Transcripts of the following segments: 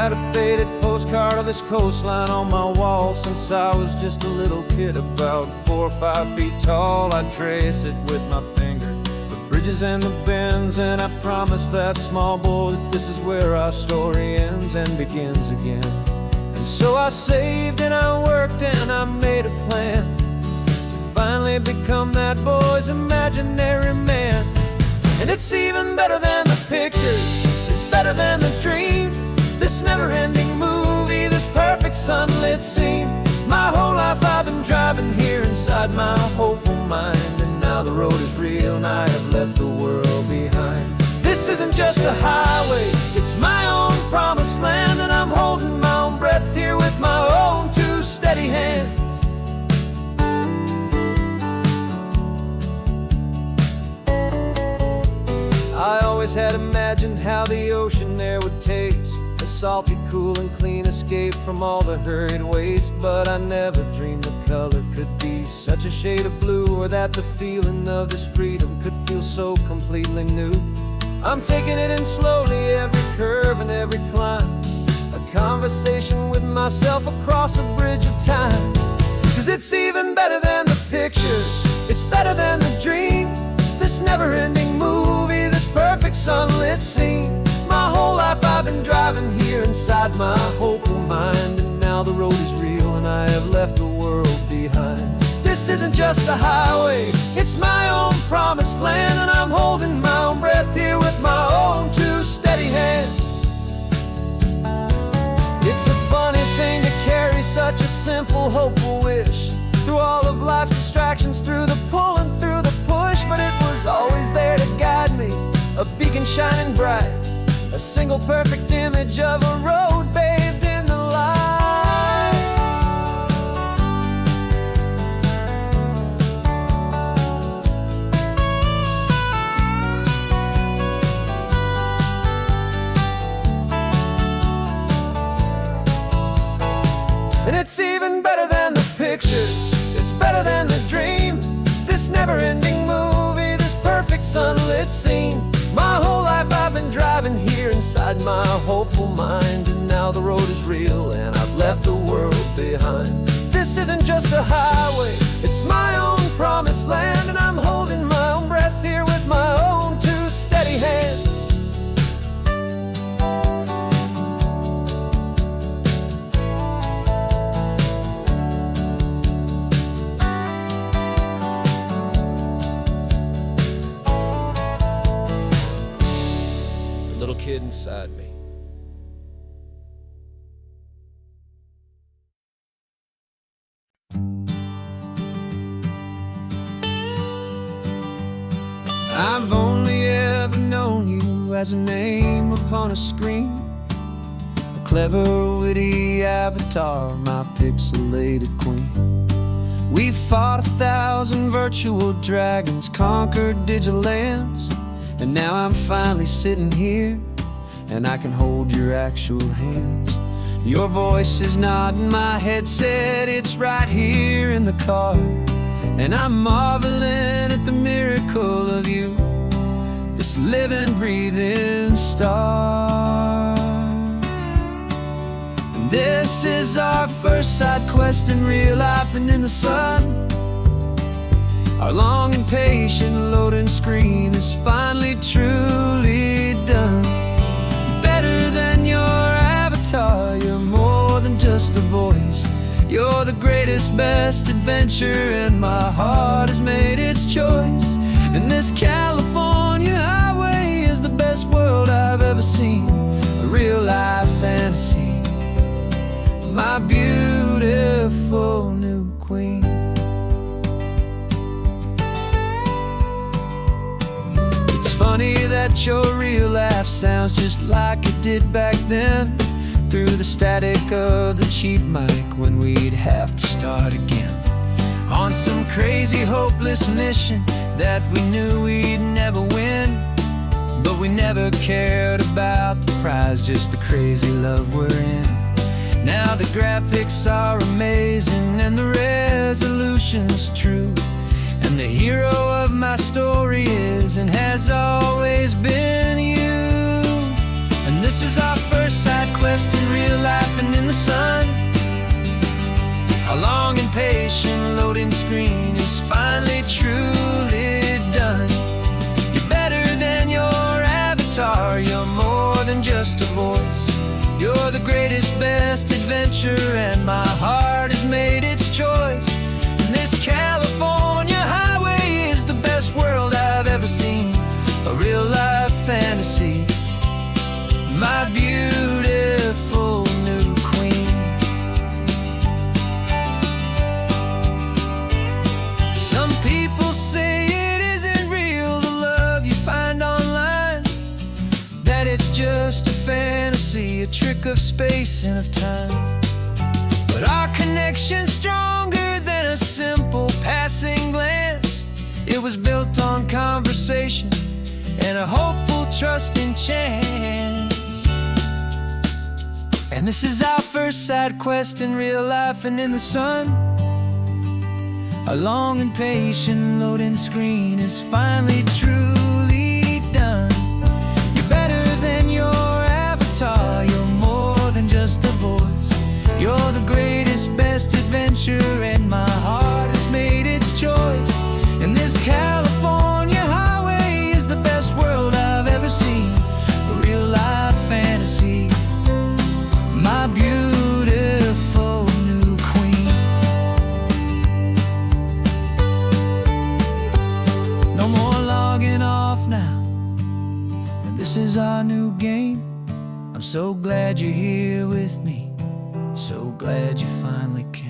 had a faded postcard of this coastline on my wall since I was just a little kid, about 4 or 5 feet tall. I'd trace it with my finger, the bridges and the bends, and I promised that small boy that this is where our story ends and begins again. And so I saved and I worked and I made a plan to finally become that boy's imaginary man. And it's even better than the pictures, it's better than the dream, this never-ending movie, this perfect sunlit scene. My whole life I've been driving here inside my hopeful mind, and now the road is real and I have left the world behind. This isn't just a highway, it's my own promised land, and I'm holding my own breath here with my own 2 steady hands. I always had imagined how the ocean there would taste, a salty, cool and clean escape from all the hurried waste. But I never dreamed the color could be such a shade of blue, or that the feeling of this freedom could feel so completely new. I'm taking it in slowly, every curve and every climb, a conversation with myself across a bridge of time. 'Cause it's even better than the pictures, it's better than the dream, this never-ending movie, this perfect sunlit scene. My whole life I've been driving here inside my hopeful mind, and now the road is real and I have left the world behind. This isn't just a highway, it's my own promised land, and I'm holding my own breath here with my own 2 steady hands. It's a funny thing to carry such a simple, hopeful wish through all of life's distractions, through the pull and through the push, but it was always there to guide me, a beacon shining bright, a single perfect image of a road bathed in the light. And it's even better than the pictures, it's better than the dream, this never-ending movie, this perfect sunlit scene. My whole life I've been driving here inside my hopeful mind, and now the road is real and I've left the world behind. This isn't just a highway, it's my own promised land, and I'm holding my own breath here with my own 2 steady hands. Little kid inside me. I've only ever known you as a name upon a screen, a clever, witty avatar, my pixelated queen. We fought 1,000 virtual dragons, conquered digital lands, and now I'm finally sitting here, and I can hold your actual hands. Your voice is not in my headset, it's right here in the car, and I'm marveling at the miracle of you, this living, breathing star. And this is our first side quest in real life and in the sun. Our long and patient loading screen is finally truly done. Better than your avatar, you're more than just a voice. You're the greatest, best adventure, and my heart has made its choice. And this California highway is the best world I've ever seen, a real life fantasy, my beautiful new queen. Funny that your real laugh sounds just like it did back then, through the static of the cheap mic when we'd have to start again, on some crazy hopeless mission that we knew we'd never win. But we never cared about the prize, just the crazy love we're in. Now the graphics are amazing and the resolution's true, and the hero of my story is and has always been you. And this is our first side quest quest in real life and in the sun. Our long and patient loading screen is finally truly done. You're better than your avatar, you're more than just a voice. You're the greatest, best adventure, and my heart has made its choice. And this California highway is the best world I've ever seen, a real life fantasy, my beautiful new queen. Some people say it isn't real, the love you find online, that it's just a fantasy, a trick of space and of time. But our connection's stronger than a simple passing glance. It was built on conversation and a hopeful, trusting chance. And this is our first side quest in real life and in the sun. Our long and patient loading screen is finally truly done. You're better than your avatar, you're more than just a voice. You're the greatest, best adventure, and my heart has made its choice. And this California highway is the best world I've ever seen, a real life fantasy, my beautiful new queen. No more logging off now, and this is our new game. I'm so glad you're here with me, so glad you finally came.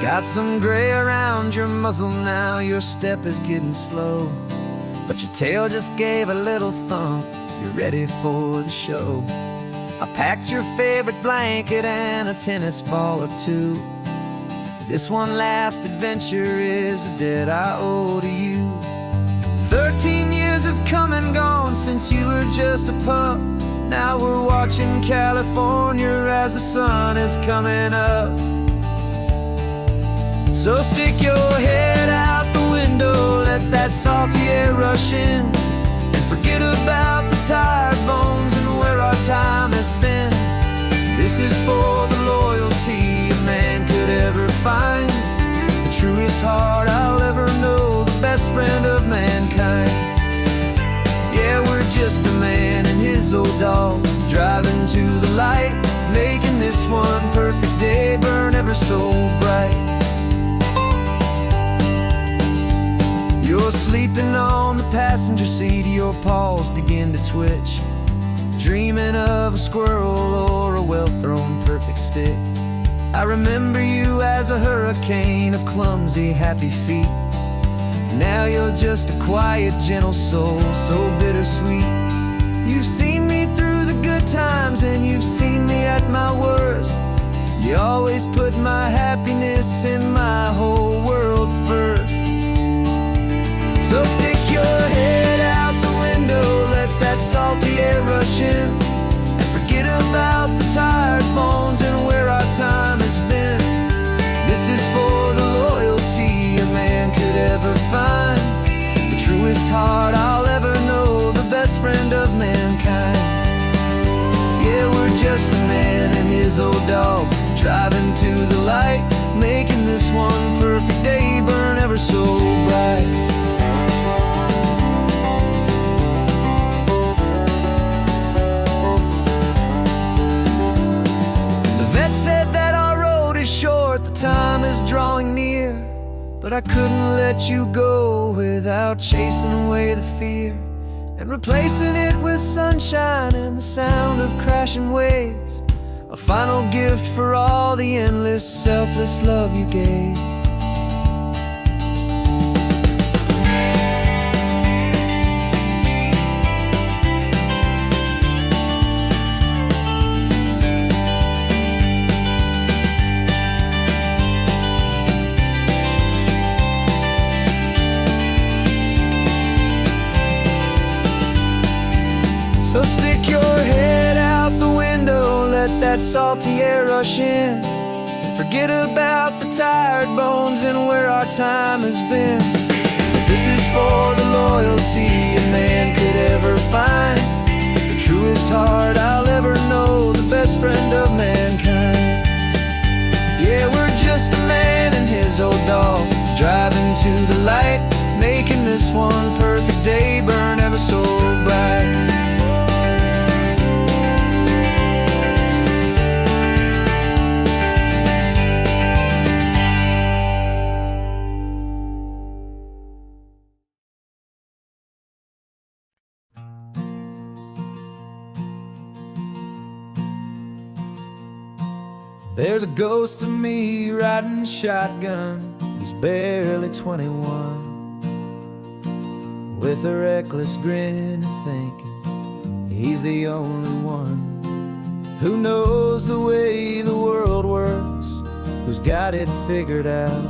Got some gray around your muzzle now, your step is getting slow, but your tail just gave a little thump, you're ready for the show. I packed your favorite blanket and a tennis ball or two. This one last adventure is a debt I owe to you. 13 years have come and gone since you were just a pup. Now we're watching California as the sun is coming up. So stick your head out the window, let that salty air rush in, and forget about the tired bones and where our time has been. This is for the loyalty a man could ever find, the truest heart I'll ever know, the best friend of mankind. Yeah, we're just a man and his old dog, driving to the light, making this one perfect day burn ever so bright. You're sleeping on the passenger seat, your paws begin to twitch, dreaming of a squirrel or a well-thrown perfect stick. I remember you as a hurricane of clumsy, happy feet. Now you're just a quiet, gentle soul, so bittersweet. You've seen me through the good times and you've seen me at my worst. You always put my happiness and my whole world first. So stick your head out the window, let that salty air rush in, and forget about the tired bones and where our time has been. This is for the loyalty a man could ever find, the truest heart I'll ever know, the best friend of mankind. Yeah, we're just a man and his old dog, driving to the light, making this one perfect day burn ever so bright. Said that our road is short, the time is drawing near, but I couldn't let you go without chasing away the fear and replacing it with sunshine and the sound of crashing waves, a final gift for all the endless, selfless love you gave. So stick your head out the window, let that salty air rush in. Forget about the tired bones and where our time has been. This is for the loyalty a man could ever find, the truest heart I'll ever know, the best friend of mankind. Yeah, we're just a man and his old dog, driving to the light, making this one perfect day burn ever so bright. There's a ghost of me riding shotgun. He's barely 21, with a reckless grin and thinking he's the only one who knows the way the world works, who's got it figured out.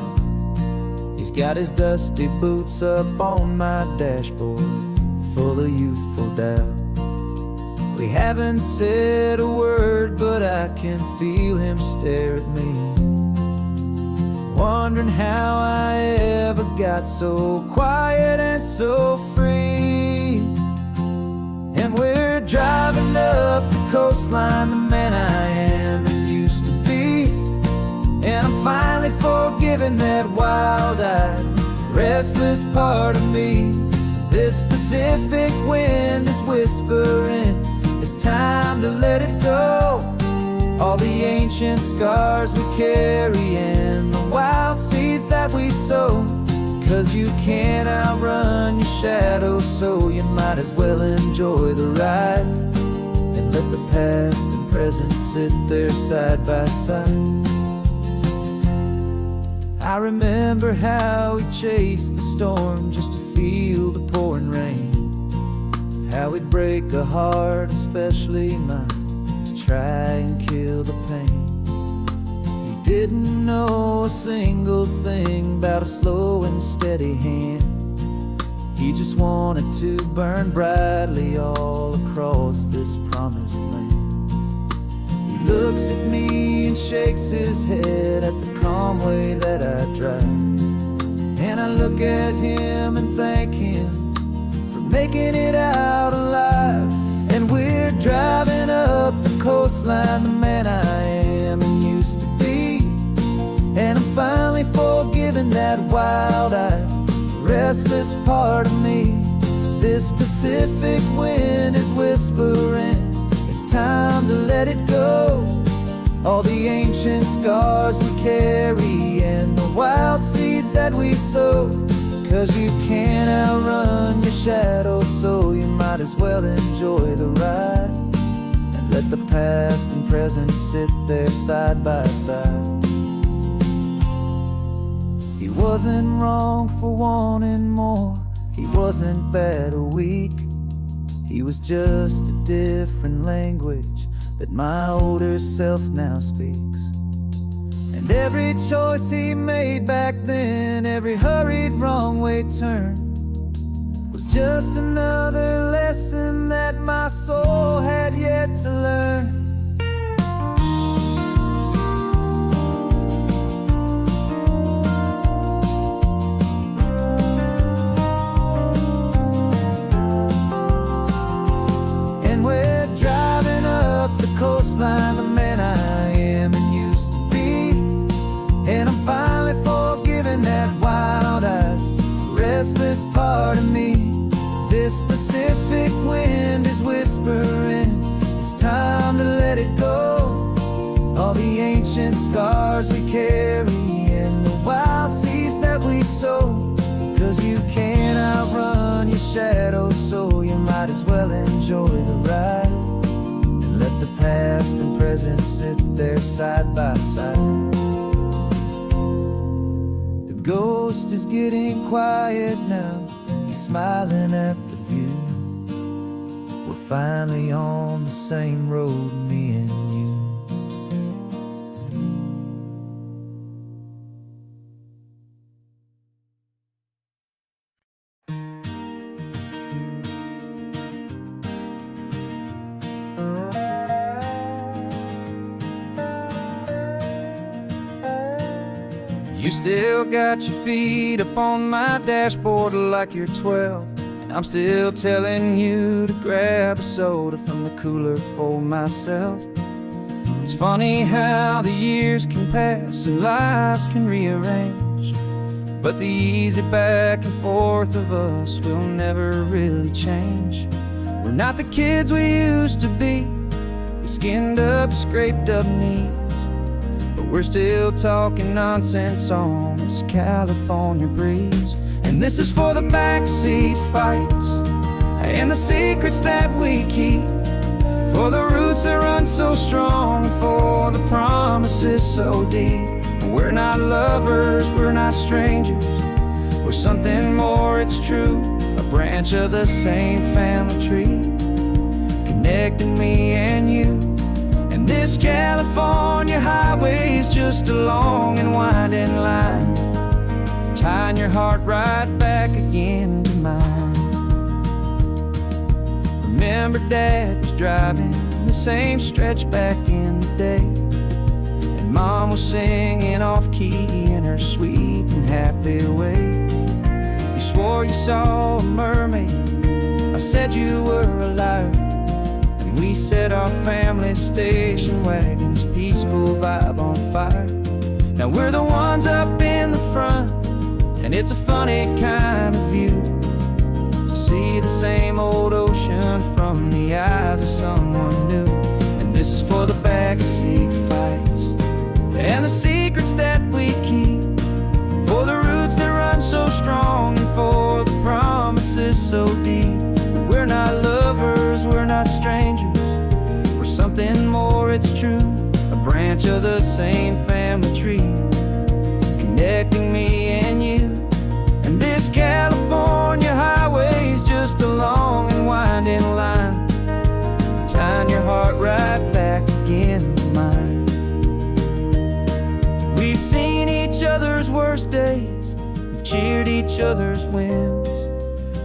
He's got his dusty boots up on my dashboard, full of youthful doubt. We haven't said a word, but I can feel him stare at me, wondering how I ever got so quiet and so free. And we're driving up the coastline, the man I am and used to be. And I'm finally forgiving that wild-eyed, restless part of me. This Pacific wind is whispering, it's time to let it go. All the ancient scars we carry and the wild seeds that we sow. 'Cause you can't outrun your shadow, so you might as well enjoy the ride and let the past and present sit there side by side. I remember how we chased the storm just to feel the pouring rain, how we'd break a heart, especially mine, to try and kill the pain. He didn't know a single thing about a slow and steady hand. He just wanted to burn brightly all across this promised land. He looks at me and shakes his head at the calm way that I drive, and I look at him and thank him making it out alive. And we're driving up the coastline, the man I am and used to be. And I'm finally forgiving that wild-eyed, restless part of me. This Pacific wind is whispering, it's time to let it go. All the ancient scars we carry and the wild seeds that we sow. 'Cause you can't outrun your shadow, so you might as well enjoy the ride and let the past and present sit there side by side. He wasn't wrong for wanting more, he wasn't bad or weak. He was just a different language that my older self now speaks. And every choice he made back then, every hurried wrong way turn, was just another lesson that my soul had yet to learn. And we're driving up the coastline, the man I am and used to be. And I'm finally forgiving that wild-eyed, restless part of me. This Pacific wind is whispering, it's time to let it go. All the ancient scars we carry and the wild seeds that we sow. 'Cause you can't outrun your shadow, so you might as well enjoy the ride and let the past and present sit there side by side. The ghost is getting quiet now, he's smiling at the view. We're finally on the same road, me and you. You still got your feet up on my dashboard like you're 12, and I'm still telling you to grab a soda from the cooler for myself. It's funny how the years can pass and lives can rearrange, but the easy back and forth of us will never really change. We're not the kids we used to be, with skinned up, scraped up knees, but we're still talking nonsense on this California breeze. And this is for the backseat fights and the secrets that we keep, for the roots that run so strong, for the promises so deep. We're not lovers, we're not strangers, we're something more, it's true. A branch of the same family tree, connecting me and you. And this California highway is just a long and winding line, tying your heart right back again to mine. Remember Dad was driving the same stretch back in the day, and Mom was singing off-key in her sweet and happy way. You swore you saw a mermaid, I said you were a liar, and we set our family station wagon's peaceful vibe on fire. Now we're the ones up in the front, and it's a funny kind of view to see the same old ocean from the eyes of someone new. And this is for the backseat fights and the secrets that we keep, for the roots that run so strong, and for the promises so deep. We're not lovers, we're not strangers, we're something more, it's true. A branch of the same family tree, connecting me and you. And this California highway is just a long and winding line, tying your heart right back again to mine. We've seen each other's worst days, we've cheered each other's wins,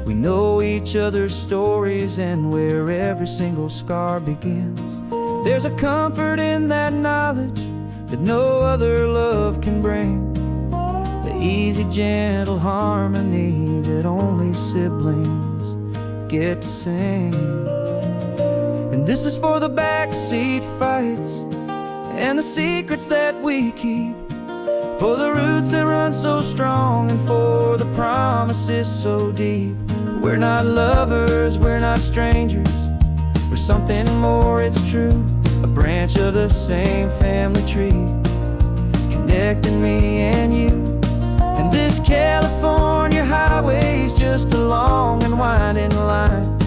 we know each other's stories and where every single scar begins. There's a comfort in that knowledge that no other love can bring, the easy, gentle harmony that only siblings get to sing. And this is for the backseat fights and the secrets that we keep, for the roots that run so strong, and for the promises so deep. We're not lovers, we're not strangers, we're something more, it's true. A branch of the same family tree, connecting me and you. And this California highway is just a long and winding line,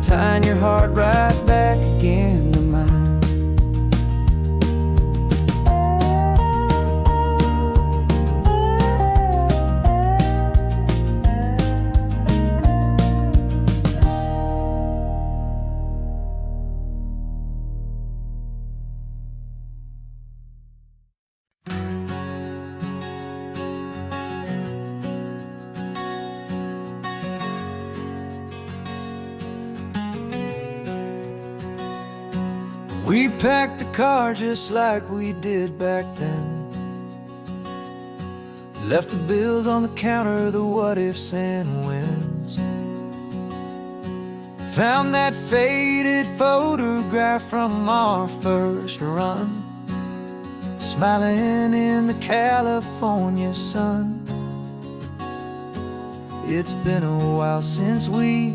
tying your heart right back again to mine. We packed the car just like we did back then, left the bills on the counter, the what-ifs and whens. Found that faded photograph from our first run, smiling in the California sun. It's been a while since we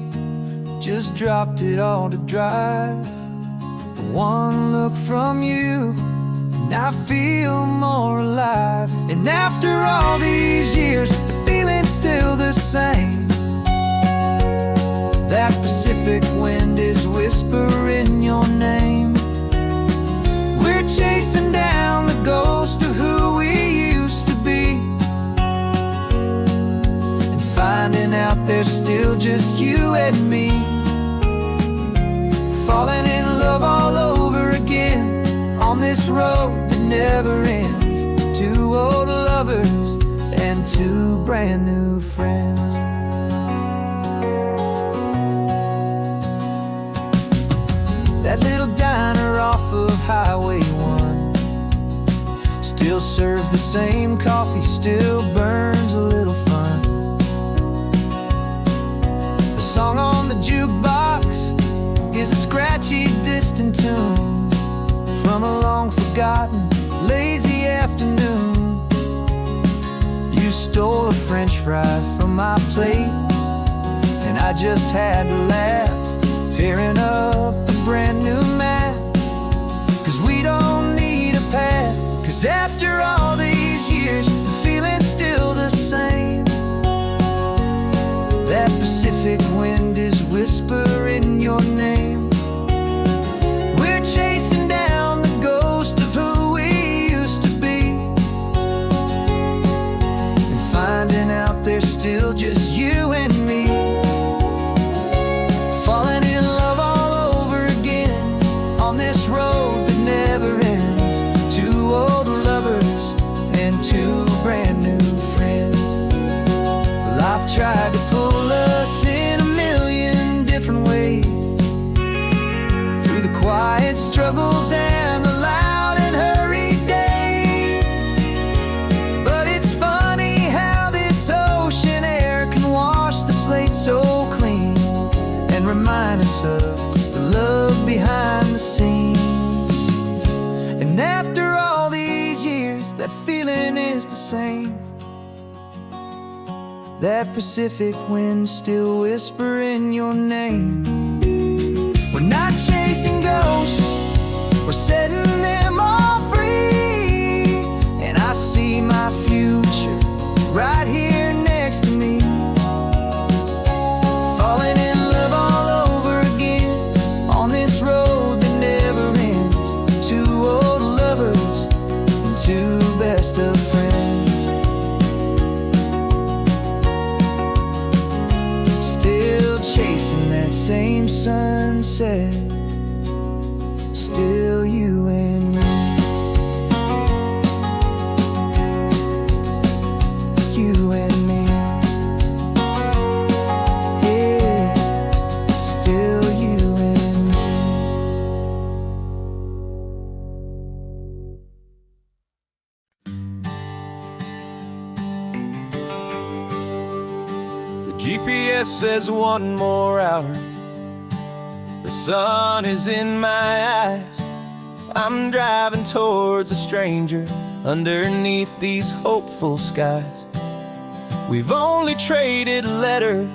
just dropped it all to drive. One look from you and I feel more alive. And after all these years, the feeling's still the same. That Pacific wind is whispering your name. We're chasing down the ghost of who we used to be, and finding out there's still just you and me. Falling in love all over again on this road that never ends. Two old lovers and two brand new friends. That little diner off of Highway 1, still still serves the same coffee, still burns a little fun. The song on the jukebox is a scratchy, distant tune from a long-forgotten, lazy afternoon. You stole a French fry from my plate, and I just had to laugh, tearing up a brand new map. 'Cause we don't need a path, 'cause after all these years, the feeling's still the same. That Pacific wind is whispering your name. We're chasing down the ghost of who we used to be, and finding out there's still just you and me. Falling in love all over again on this road that never ends. Two old lovers and two brand new friends. Life tried to pull us in a million different ways, through the quiet struggles and the loud and hurried days. But it's funny how this ocean air can wash the slate so clean, and remind us of the love behind the scenes. And after all these years, that feeling is the same. That Pacific wind still whispering your name. We're not chasing ghosts, we're setting them all free. And I see my future right here next to me. Falling in love all over again on this road that never ends. Two old lovers and two best of friends. Still chasing that same sunset, still you and me. You and me. Yeah, still you and me. The GPS says one more hour. The sun is in my eyes. I'm driving towards a stranger underneath these hopeful skies. We've only traded letters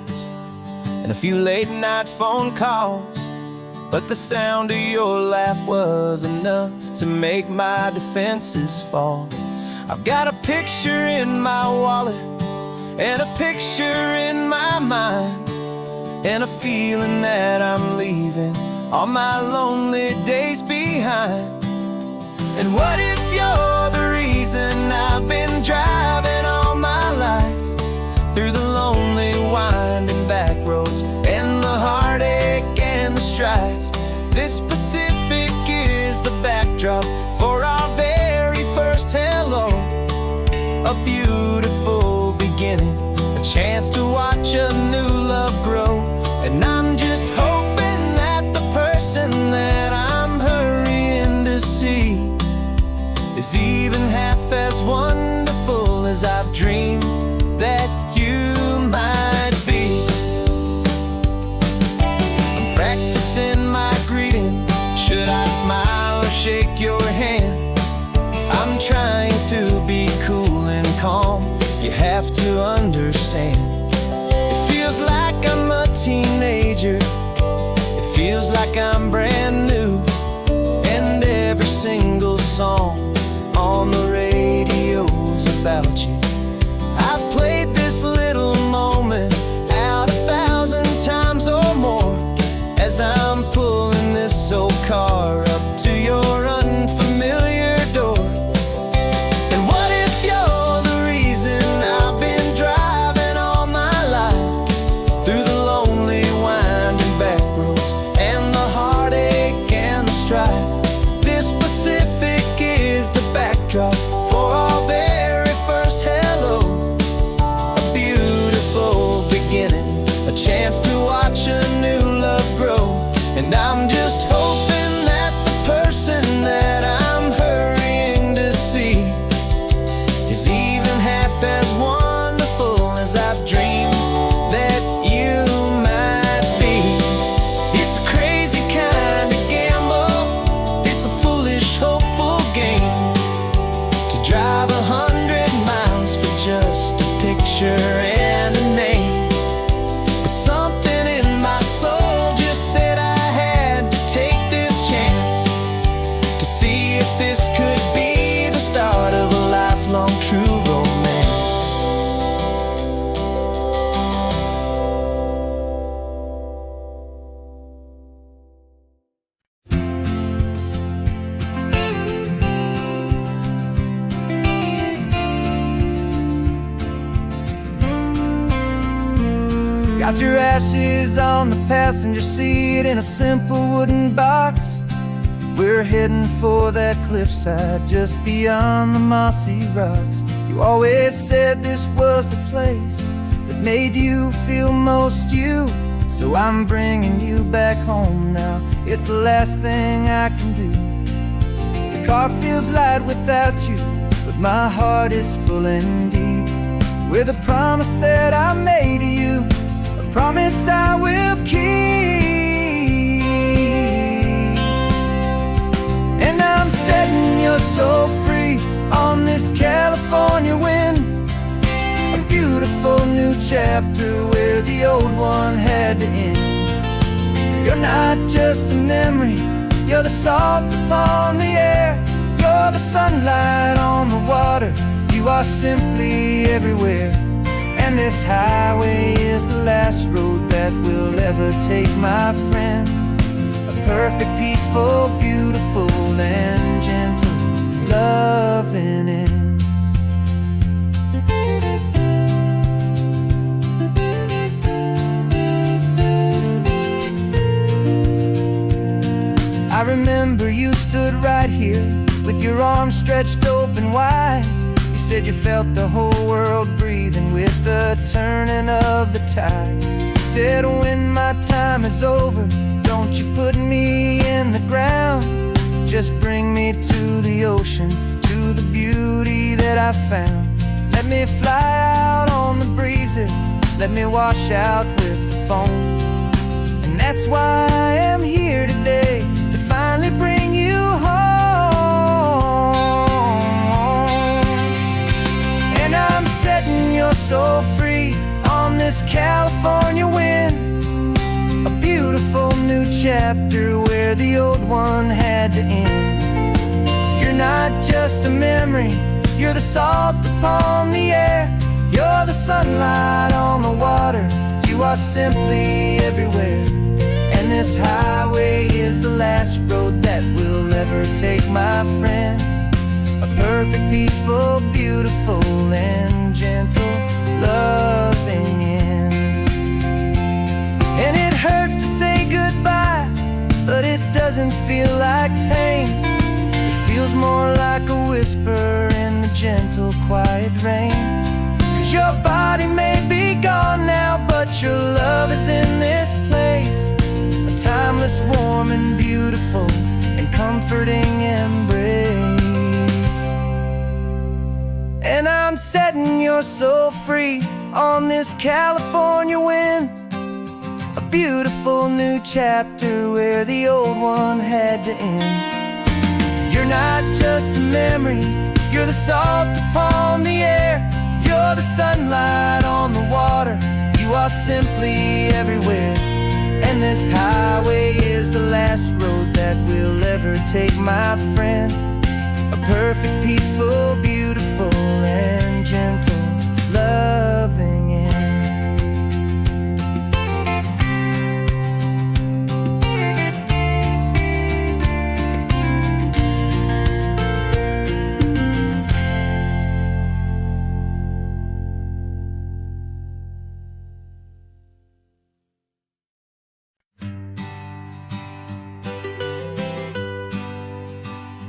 and a few late night phone calls, but the sound of your laugh was enough to make my defenses fall. I've got a picture in my wallet and a picture in my mind, and a feeling that I'm leaving all my lonely days behind. And what if you're the reason I've been driving all my life, through the lonely winding back roads and the heartache and the strife? This Pacific is the backdrop for our very first hello. A beautiful beginning, a chance to watch a new love grow. And I'm just hoping that the person that I'm hurrying to see is even half as wonderful as I've dreamed that you might be. I'm practicing my greeting. Should I smile or shake your hand? I'm trying to be cool and calm. You have to understand. It feels like I'm a teenager. It feels like I'm brand new. And every single song on the radio's about you. I've played this little moment out 1,000 times or more, as I'm pulling this old car up to your unfamiliar door. And what if you're the reason I've been driving all my life, through the lonely winding back roads and the heartache and the strife? This Pacific is the backdrop for our very first hello. Out your ashes on the passenger seat in a simple wooden box. We're heading for that cliffside just beyond the mossy rocks. You always said this was the place that made you feel most you. So I'm bringing you back home now. It's the last thing I can do. The car feels light without you, but my heart is full and deep with a promise that I made to you, a promise I will keep. And I'm setting your soul free on this California wind, a beautiful new chapter where the old one had to end. You're not just a memory, you're the salt upon the air, you're the sunlight on the water, you are simply everywhere. And this highway is the last road that we'll ever take, my friend. A perfect, peaceful, beautiful, and gentle loving end. I remember you stood right here with your arms stretched open wide. You said you felt the whole world breathing with the turning of the tide. You said when my time is over, don't you put me in the ground, just bring me to the ocean, to the beauty that I found. Let me fly out on the breezes, let me wash out with the foam. And that's why I am here today, to finally bring you home. And I'm setting your soul free on this California wind, a beautiful new chapter where the old one had to end. You're not just a memory, you're the salt upon the air, you're the sunlight on the water, you are simply everywhere. And this highway is the last road that we'll ever take, my friend. A perfect, peaceful, beautiful, and gentle loving end. And it hurts to say goodbye, but it doesn't feel like pain. It feels more like a whisper in the gentle, quiet rain. 'Cause your body may be gone now, but your love is in this place, a timeless, warm, and beautiful, and comforting embrace. And I'm setting your soul free on this California wind, a beautiful new chapter where the old one had to end. You're not just a memory, you're the salt upon the air, you're the sunlight on the water, you are simply everywhere. And this highway is the last road that we'll ever take, my friend. A perfect, peaceful, beautiful, and gentle loving end.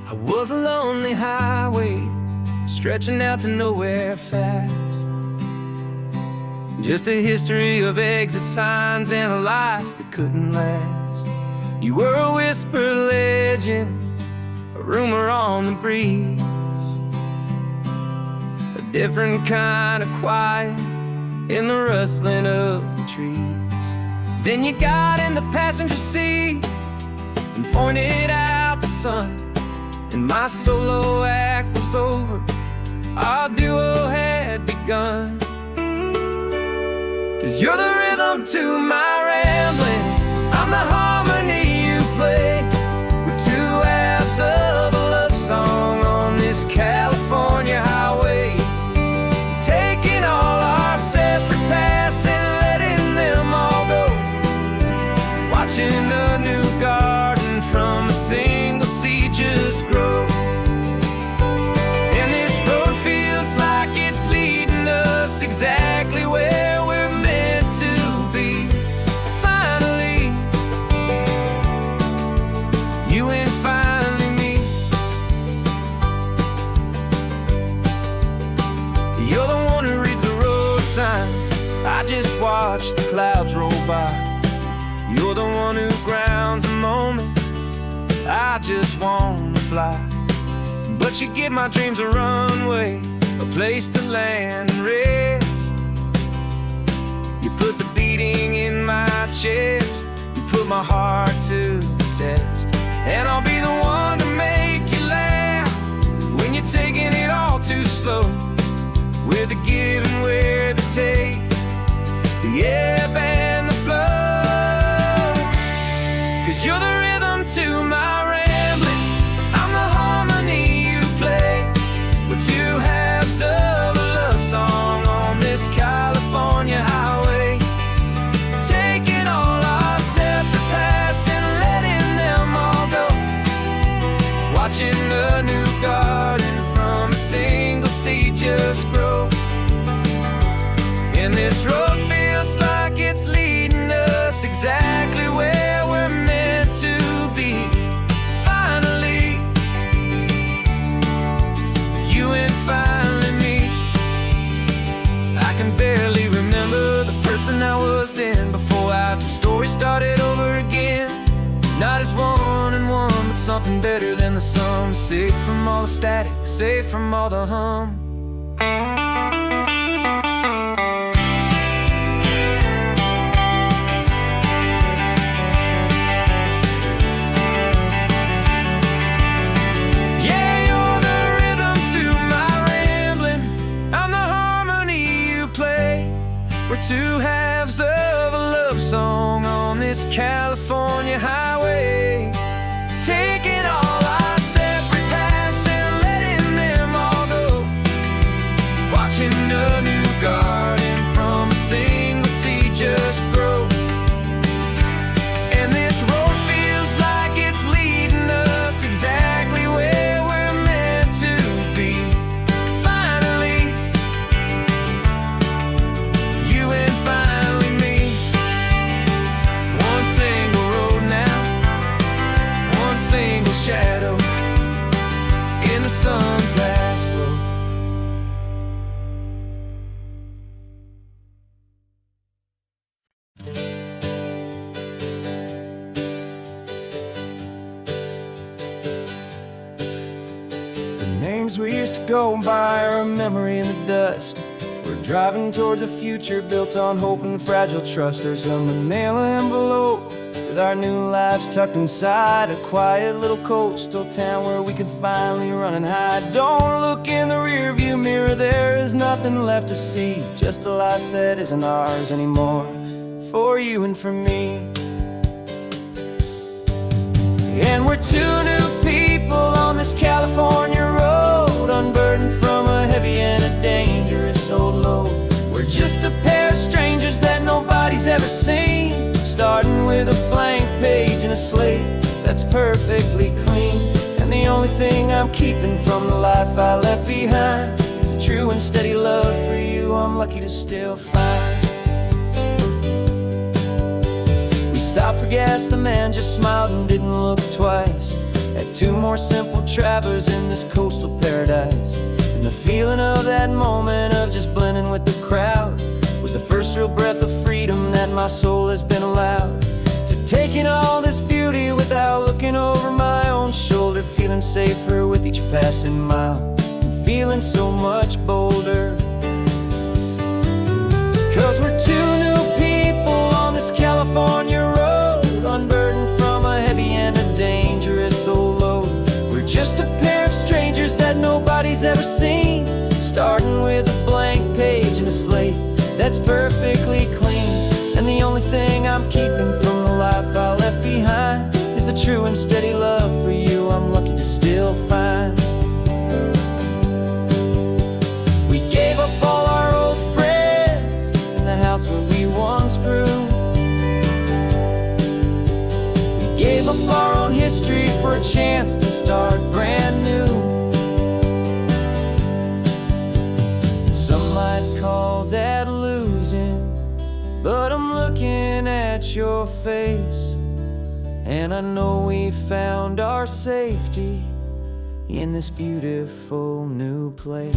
I was a lonely highway, stretching out to nowhere fast. Just a history of exit signs and a life that couldn't last. You were a whisper legend, a rumor on the breeze, a different kind of quiet in the rustling of the trees. Then you got in the passenger seat and pointed out the sun, and my solo act was over, our duo had begun. 'Cause you're the rhythm to my rambling, I'm the harmony you play. We're two halves of a love song on this California highway, taking all our separate paths and letting them all go, watching a new garden from a single seed just grow. And this road feels like it's leading us exactly where we're meant to be. on new ground's a moment I just wanna fly. But you give my dreams a runway, a place to land and rest. You put the beating in my chest, you put my heart to the test. And I'll be the one to make you laugh when you're taking it all too slow. With the give and with the take, the ebb and the flow. 'Cause you're the rhythm to my rambling, I'm the harmony you play. We're two halves of a love song on this California highway, taking all our separate paths and letting them all go. Watching the new garden from a single seed just grow. And this road feels like it's leading us exactly where we're meant to be. Finally, you and finally me. I can barely remember the person I was then, before our two stories started over again. Not as one and one, but something better than the sum. Safe from all the static, safe from all the hum. We're two halves of a love song on this California highway, taking all our separate paths and letting them all go. Watching a new garden from a single seed just grow. And this road feels like it's leading us exactly where we're meant to be. Finally, you and finally me. One single road now, one single shadow in the sun's last glow. The names we used to go by are a memory in the dust. We're driving towards a future built on hope and fragile trust. There's a manila envelope with our new lives tucked inside, a quiet little coastal town where we can finally run and hide. Don't look in the rearview mirror, there is nothing left to see, just a life that isn't ours anymore, for you and for me. And we're two new people on this California road, unburdened from a heavy and a dangerous old load. We're just a pair of strangers that nobody's ever seen, starting with a blank page and a slate that's perfectly clean. And the only thing I'm keeping from the life I left behind is a true and steady love for you I'm lucky to still find. We stopped for gas, the man just smiled and didn't look twice. Had two more simple travelers in this coastal paradise. And the feeling of that moment of just blending with the crowd was the first real breath of freedom that my soul has been allowed to take in all this beauty without looking over my own shoulder, feeling safer with each passing mile and feeling so much bolder. 'Cause we're two new people on this California road, unburdened from a heavy and a dangerous old load. We're just a pair of strangers that nobody's ever seen, starting with a blank page and a slate that's perfectly clean. And the only thing I'm keeping from the life I left behind is a true and steady love for you I'm lucky to still find. We gave up all our old friends in the house where we once grew. We gave up our own history for a chance to start brand new. Some might call that losing, but I'm looking at your face, and I know we found our safety in this beautiful new place.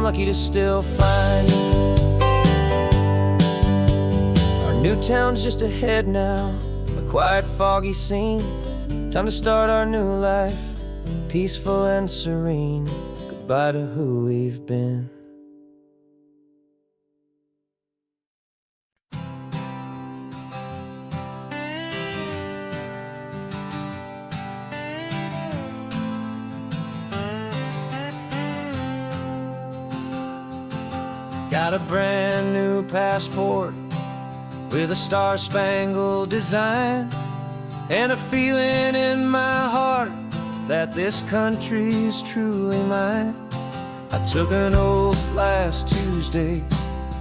I'm lucky to still find you. Our new town's just ahead now, a quiet, foggy scene. Time to start our new life, peaceful and serene. Goodbye to who we've been. Got a brand new passport with a star-spangled design, and a feeling in my heart that this country's truly mine. I took an oath last Tuesday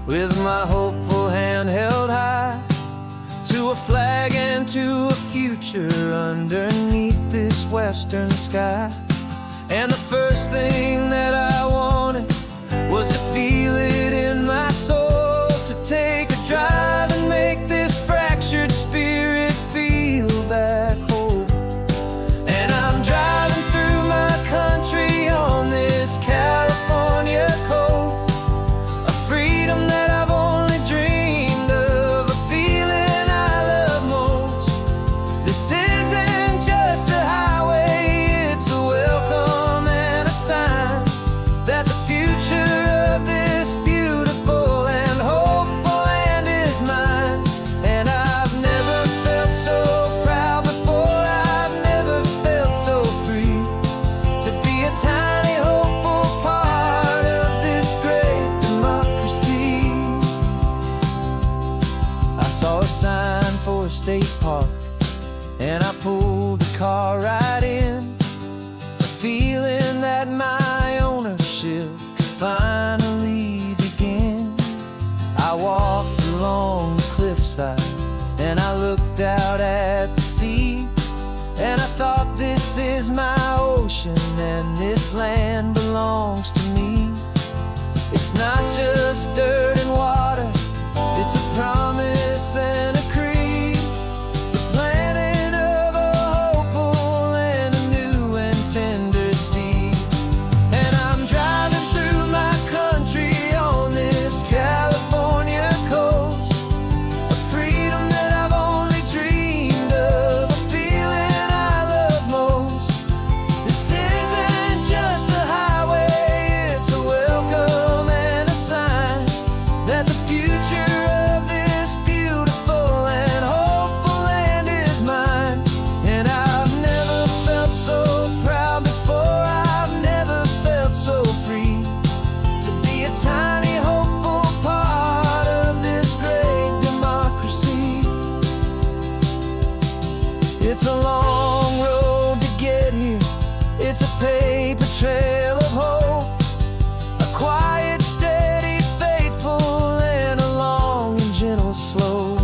with my hopeful hand held high, to a flag and to a future underneath this western sky. And the first thing that I wanted was to feel it in my soul, to take a drive and make this fractured spirit feel back home. And I'm driving through my country on this California coast, a freedom that I've only dreamed of, a feeling I love most. This isn't just a highway, it's a welcome and a sign that the future of this beautiful and hopeful land is mine. And I've never felt so proud before, I've never felt so free, to be a tiny hopeful part of this great democracy. I saw a sign for a state park, and I pulled the car right in, a feeling that my ownership could finally begin. I walked along the cliffside and I looked out at the sea, and I thought, this is my ocean and this land belongs to me. It's not just dirt and water, it's a promise and a creed, the planting of a hopeful and a new and tender seed. And I'm driving through my country on this California coast, a freedom that I've only dreamed of, a feeling I love most. This isn't just a highway, it's a welcome and a sign that the future of this beautiful and hopeful land is mine. And I've never felt so proud before, I've never felt so free, to be a tiny hopeful part of this great democracy. It's a long road to get here, it's a paper trail of hope, a quiet, steady, faithful, and a long and gentle slope.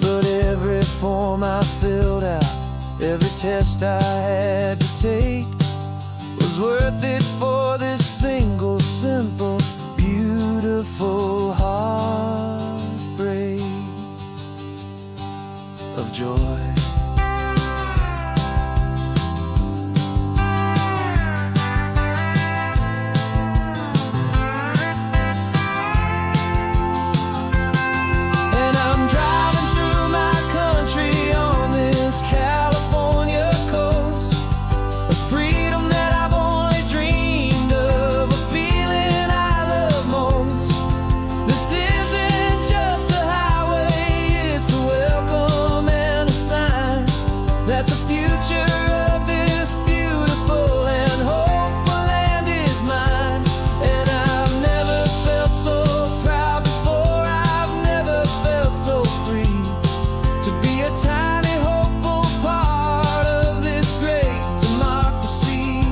But every form I filled out, every test I had to take, was worth it for this single, simple, beautiful heartbreak of joy. And I'm driving through my country on this California coast, a freedom that I've only dreamed of, a feeling I love most. This isn't just a highway, it's a welcome and a sign that the future of this beautiful and hopeful land is mine. And I've never felt so proud before, I've never felt so free, to be a tiny hopeful part of this great democracy.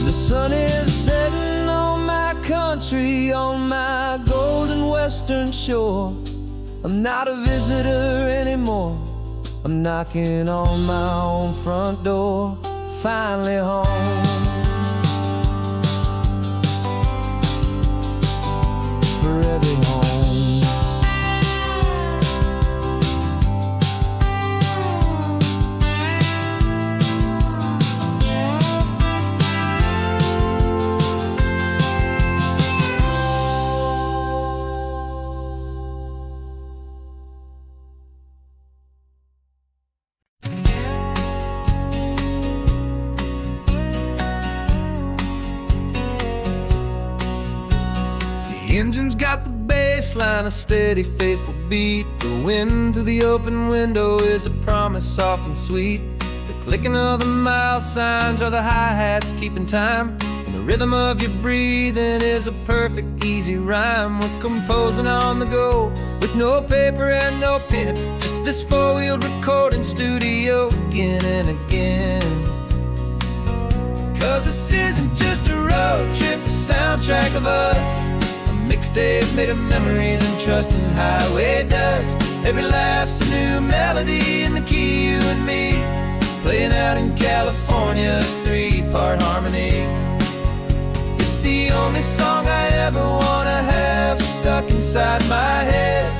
The sun is setting on my country, on my golden western shore. I'm not a visitor anymore, I'm knocking on my own front door, finally home. Forever home. engine's got the bass line, a steady, faithful beat. The wind through the open window is a promise soft and sweet. The clicking of the mile signs are the hi-hats keeping time. And the rhythm of your breathing is a perfect, easy rhyme. We're composing on the go with no paper and no pen, just this four-wheeled recording studio again and again. 'Cause this isn't just a road trip, the soundtrack of us. A mixtape made of memories and trust in highway dust. Every laugh's a new melody in the key, you and me, playing out in California's three-part harmony. It's the only song I ever wanna have stuck inside my head,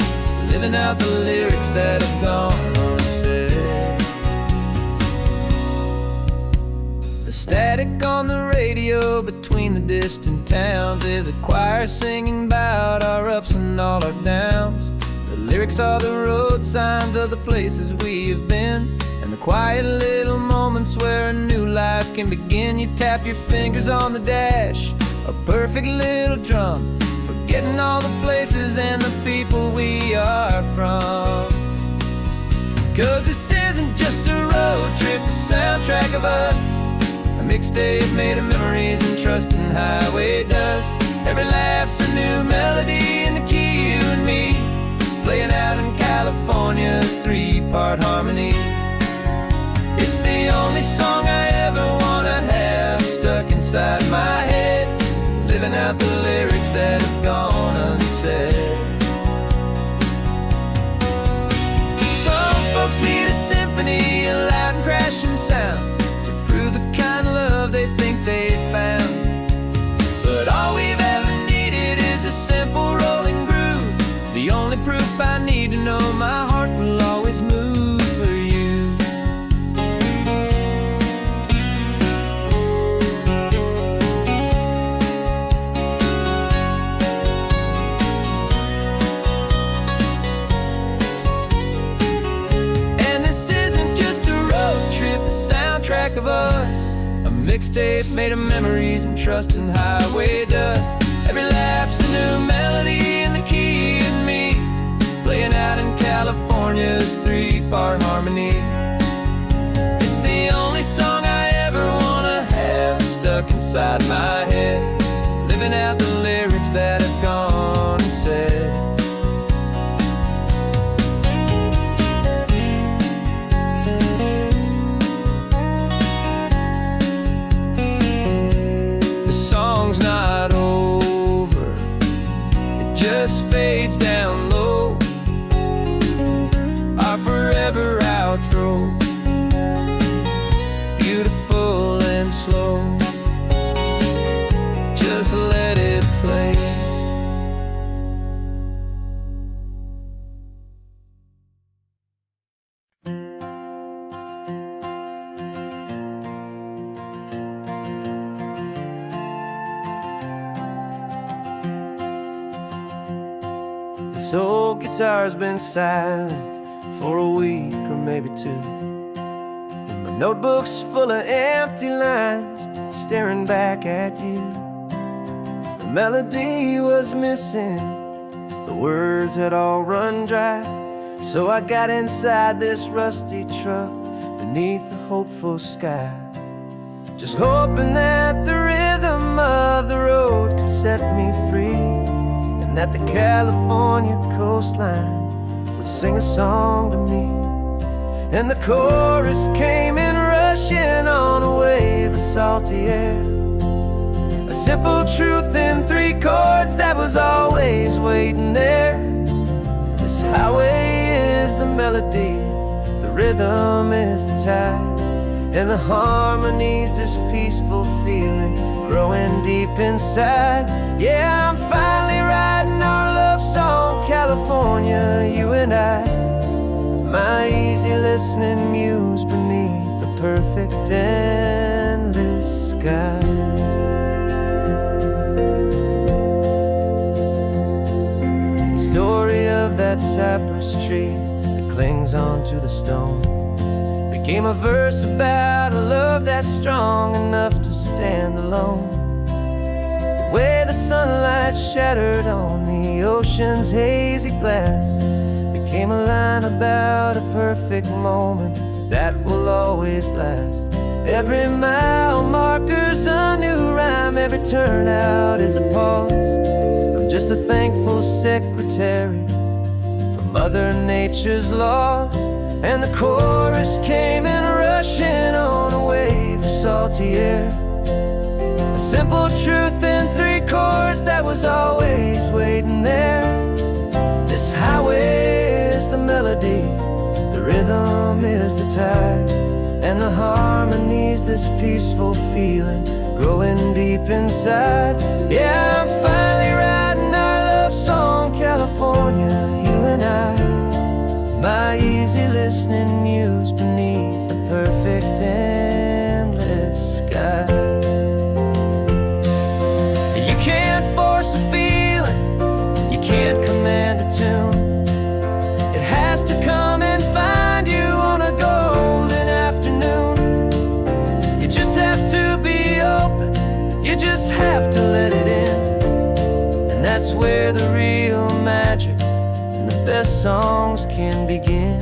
living out the lyrics that have gone unsaid. The static on the radio between the distant towns is a choir singing about our ups and all our downs. The lyrics are the road signs of the places we have been, and the quiet little moments where a new life can begin. You tap your fingers on the dash, a perfect little drum, forgetting all the places and the people we are from. 'Cause this isn't just a road trip, the soundtrack of us. A mixtape made of memories and trust in highway dust. Every laugh's a new melody in the key, you and me, playing out in California's three-part harmony. It's the only song I ever wanna have stuck inside my head, living out the lyrics that have gone unsaid. Some folks need a symphony, a loud and crashing sound, to prove the kind of love they think they found. But all we've ever needed is a simple rolling groove, the only proof I need to know my heart will always move for you. And this isn't just a road trip, the soundtrack of us. A mixtape made of memories and trust in highway dust. Every laugh's a new melody in the key, and me, playing out in California's three-part harmony. It's the only song I ever wanna have stuck inside my head, living out the lyrics that have gone and said. The song's not over, it just fades down low, our forever outro, beautiful and slow. Just let it play. This old guitar's been silent for a week or maybe two, and my notebook's full of empty lines staring back at you. The melody was missing, the words had all run dry, so I got inside this rusty truck beneath the hopeful sky, just hoping that the rhythm of the road could set me free, and that the California coastline would sing a song to me. And the chorus came in rushing on a wave of salty air, a simple truth in three chords that was always waiting there. This highway is the melody, the rhythm is the tide, and the harmony's this peaceful feeling growing deep inside. Yeah, I'm finally writing our love song, California, you and I, my easy listening muse beneath the perfect endless sky. The story of that cypress tree that clings onto the stone became a verse about a love that's strong enough to stand alone. where the sunlight shattered on the ocean's hazy glass became a line about a perfect moment that will always last. Every mile marker's a new rhyme, every turnout is a pause. I'm just a thankful secretary for Mother Nature's laws. And the chorus came in rushing on a wave of salty air, a simple truth in 3 chords that was always waiting there. This highway is the melody, the rhythm is the tide, and the harmony's this peaceful feeling growing deep inside. Yeah, I'm finally writing our love song, California, you and I. My easy listening muse beneath the perfect endless sky. You can't force a feeling, you can't command a tune. It has to come and find you on a golden afternoon. You just have to be open, you just have to let it in. And that's where the real magic, the best songs can begin.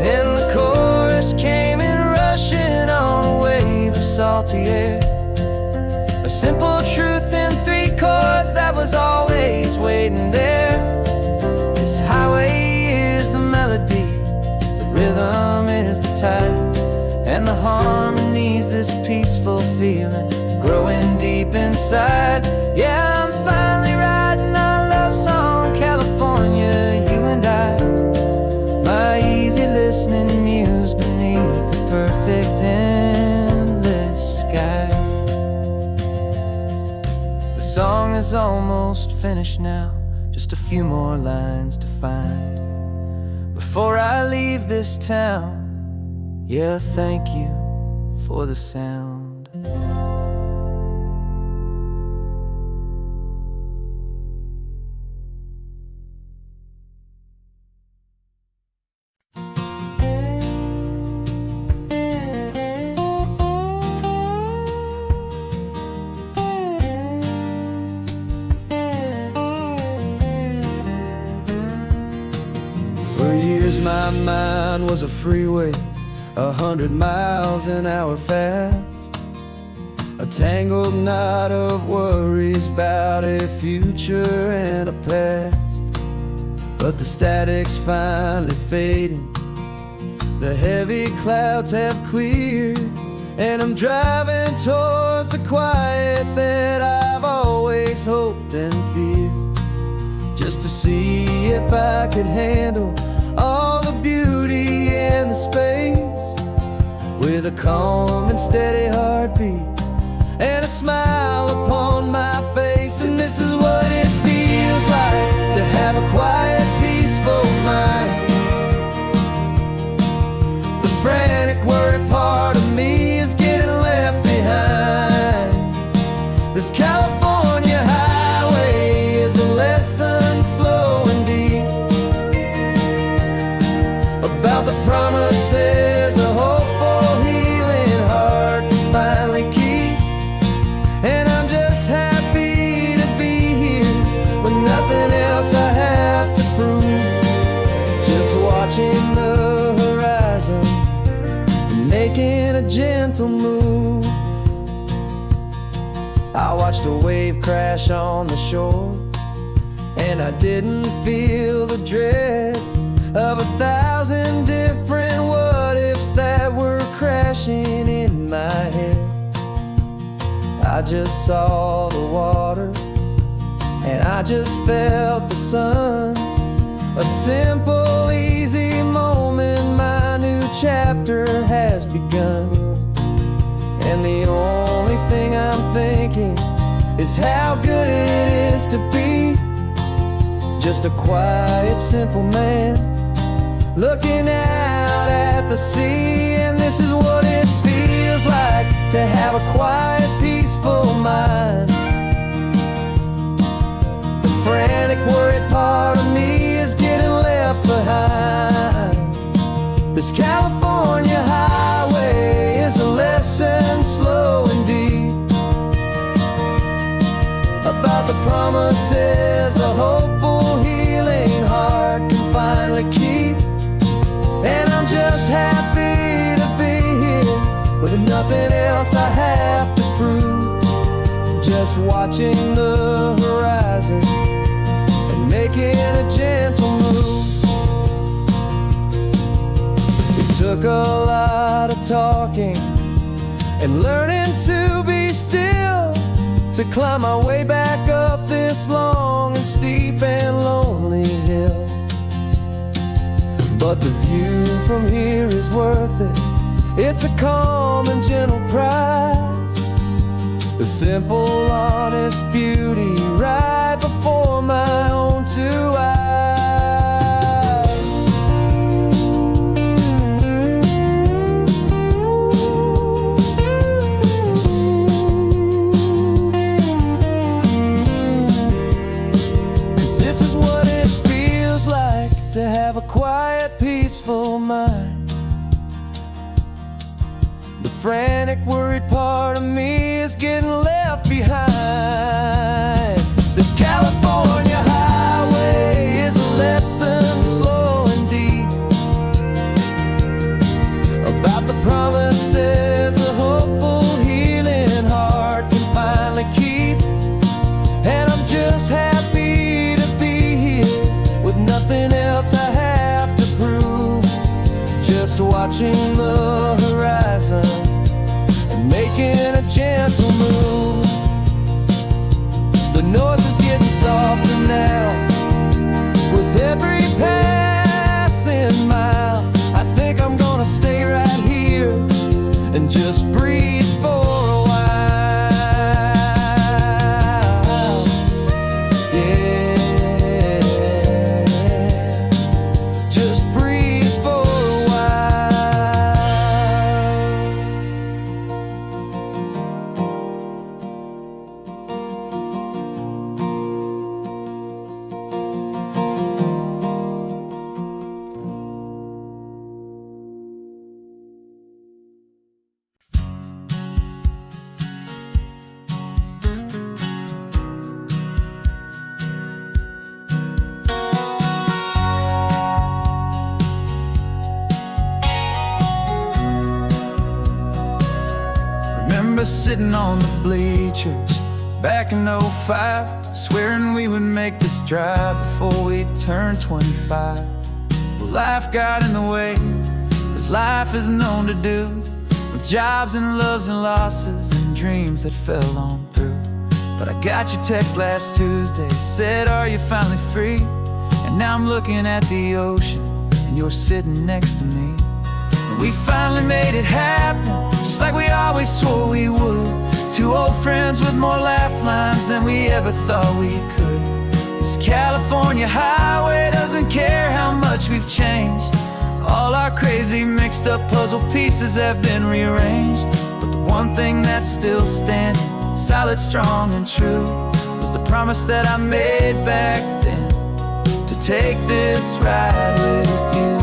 And the chorus came in rushing on a wave of salty air, a simple truth in 3 chords that was always waiting there. This highway is the melody, the rhythm is the tide, and the harmony's this peaceful feeling growing deep inside. Yeah, I'm finally writing our love song, California, you and I. My easy listening muse beneath the perfect endless sky. The song is almost finished now, just a few more lines to find before I leave this town. Yeah, thank you for the sound. For years my mind was a freeway, 100 miles an hour fast, a tangled knot of worries about a future and a past. But the static's finally fading, the heavy clouds have cleared, and I'm driving towards the quiet that I've always hoped and feared, just to see if I could handle all the beauty and the space, with a calm and steady heartbeat and a smile upon my face. And this is what it feels like to have a quiet, peaceful mind. The frantic, worried part of me is getting left behind. This California highway is a lesson slow and deep about the promises a hopeful, healing heart can finally keep. And I'm just happy to be here with nothing else I have to prove, just watching the horizon and making a gentle move. I watched a wave crash on the shore, and I didn't feel the dread of 1,000 different what-ifs that were crashing in my head. I just saw the water, and I just felt the sun. A simple, easy moment, my new chapter has begun. And the only thing I'm thinking is how good it is to be just a quiet, simple man looking out at the sea. And this is what it feels like to have a quiet, peaceful mind. The frantic, worried part of me is getting left behind. This California highway is a lesson, slow and deep, about the promises a hopeful, healing heart can finally keep. And I'm just happy to be here with nothing else I have to prove, just watching the horizon and making a gentle move. It took a lot of talking and learning to be still, to climb my way back up this long and steep and lonely hill. But the view from here is worth it. It's a calm and gentle prize, the simple, honest beauty right before my own two eyes. This is what it feels like to have a quiet, peaceful mind. The frantic, worried part of me is getting left behind. This California highway is a lesson, slow and deep, about the promises a hopeful, healing heart can finally keep. And I'm just happy to be here with nothing else I have to prove, just watching the horizon and making a gentle move. The noise is getting softer now with every passing mile. I think I'm gonna stay right here and just breathe for a while. Yeah, just breathe for a while. Remember sitting on the bleachers back in '05, swearing we would make this drive before we turned 25. Well, life got in the way, as life is known to do, with jobs and loves and losses and dreams that fell on through. But I got your text last Tuesday, said, are you finally free? And now I'm looking at the ocean, and you're sitting next to me. And we finally made it happen, just like we always swore we would. Two old friends with more laugh lines than we ever thought we could. This California highway doesn't care how much we've changed. All our crazy mixed up puzzle pieces have been rearranged. But the one thing that's still standing, solid, strong and true, was the promise that I made back then, to take this ride with you.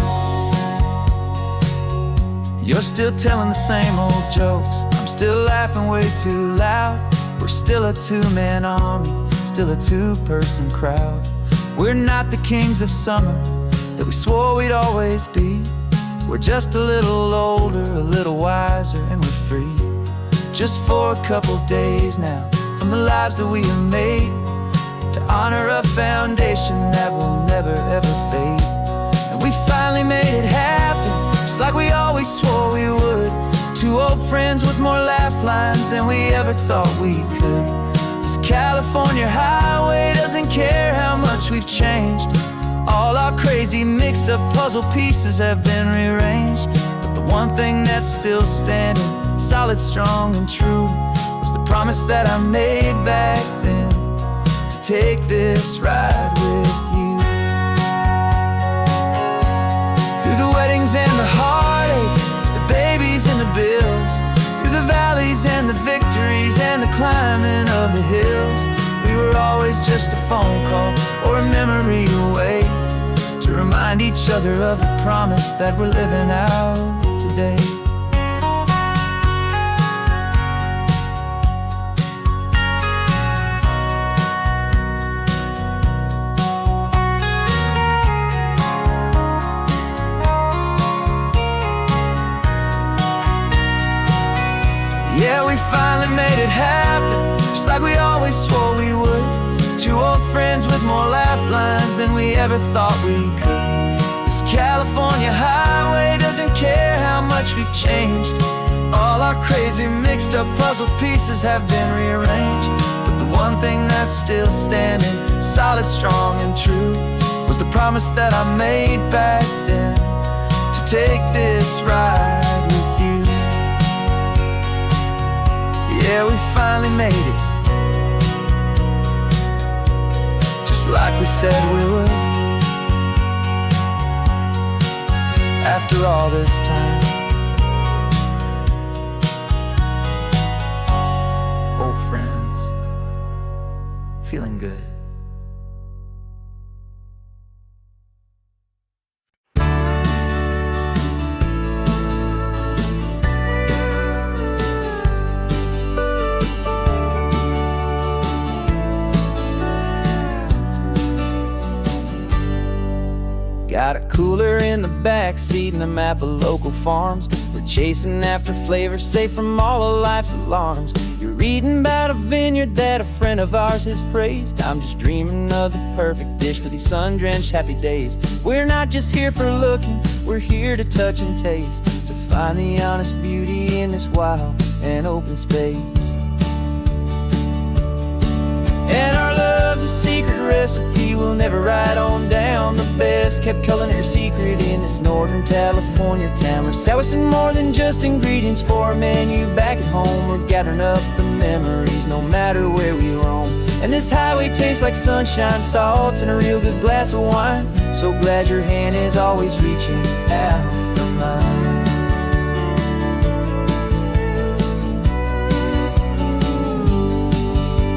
You're still telling the same old jokes, I'm still laughing way too loud. We're still a two-man army, still a two-person crowd. We're not the kings of summer that we swore we'd always be. We're just a little older, a little wiser, and we're free. Just for a couple days now, from the lives that we have made, to honor a foundation that will never ever fade. And we finally made it happen, just like we always swore we would. Two old friends with more laugh lines than we ever thought we could. This California highway doesn't care how much we've changed. All our crazy mixed up puzzle pieces have been rearranged. But the one thing that's still standing, solid, strong and true, was the promise that I made back then, to take this ride with you. just a phone call or a memory away, to remind each other of the promise that we're living out today. Yeah, we finally made it happen, just like we always swore we would. Two old friends with more laugh lines than we ever thought we could. This California highway doesn't care how much we've changed. All our crazy mixed up puzzle pieces have been rearranged, but the one thing that's still standing, solid, strong and true, was the promise that I made back then, to take this ride with you. Yeah, we finally made it, just like we said we would. After all this time, old friends, feeling good. Got a cooler in the back seat and a map of local farms. We're chasing after flavors safe from all of life's alarms. You're reading about a vineyard that a friend of ours has praised. I'm just dreaming of the perfect dish for these sun-drenched happy days. We're not just here for looking, we're here to touch and taste, to find the honest beauty in this wild and open space. And our love's a secret recipe we'll never write on down. The best kept culinary secret in this Northern California town. We're selling more than just ingredients for a menu back at home. We're gathering up the memories no matter where we roam. And this highway tastes like sunshine, salt, and a real good glass of wine. So glad your hand is always reaching out for mine.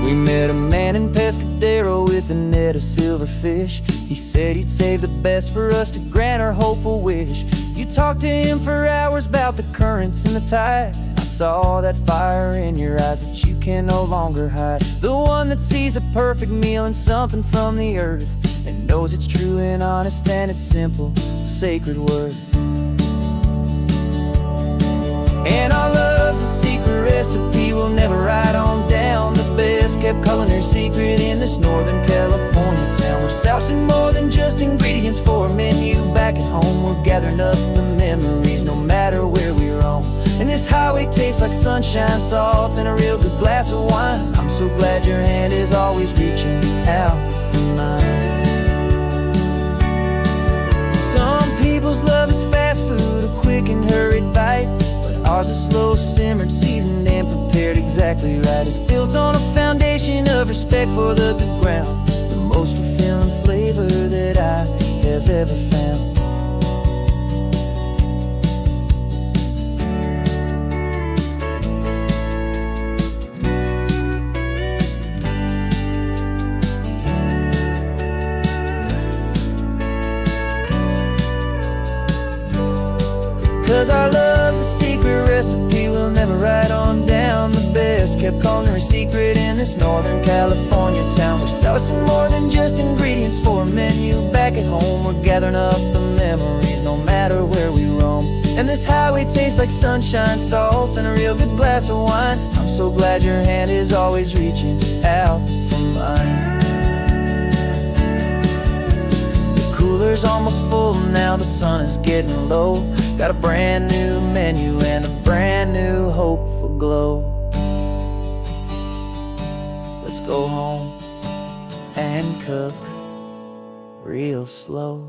We met a man in Pescadero with a net of silverfish. He said he'd save the best for us to grant our hopeful wish. You talked to him for hours about the currents and the tide. I saw that fire in your eyes that you can no longer hide. The one that sees a perfect meal and something from the earth, and knows it's true and honest and it's simple, sacred worth. And our love's a secret recipe we'll never write on down. The best kept culinary secret in this Northern California town. We're sourcing more than just ingredients for a menu back at home. We're gathering up the memories no matter where we roam. And this highway tastes like sunshine, salt, and a real good glass of wine. I'm so glad your hand is always reaching out for mine. Some people's love is fast food, a quick and hurried bite. Ours is slow, simmered, seasoned, and prepared exactly right. It's built on a foundation of respect for the good ground, the most fulfilling flavor that I have ever found. 'Cause our love's a secret recipe we'll never write on down. The best kept culinary secret in this Northern California town. We're sourcing more than just ingredients for a menu back at home. We're gathering up the memories no matter where we roam. And this highway tastes like sunshine, salt, and a real good glass of wine. I'm so glad your hand is always reaching out for mine. Cooler's almost full now, the sun is getting low. Got a brand new menu and a brand new hopeful glow. Let's go home and cook real slow.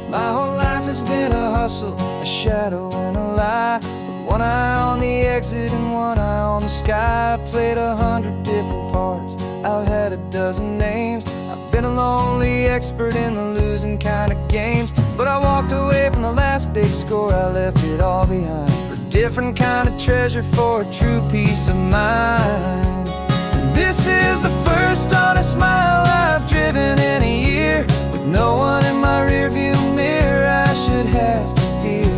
My whole life has been a hustle, a shadow and a lie. With one eye on the exit and one eye on the sky. I played 100 different parts, I've had a dozen names. I've been a lonely expert in the losing kind of games. But I walked away from the last big score, I left it all behind for a different kind of treasure, for a true peace of mind. And this is the first honest mile I've driven in a year, with no one in my rearview mirror I should have to fear.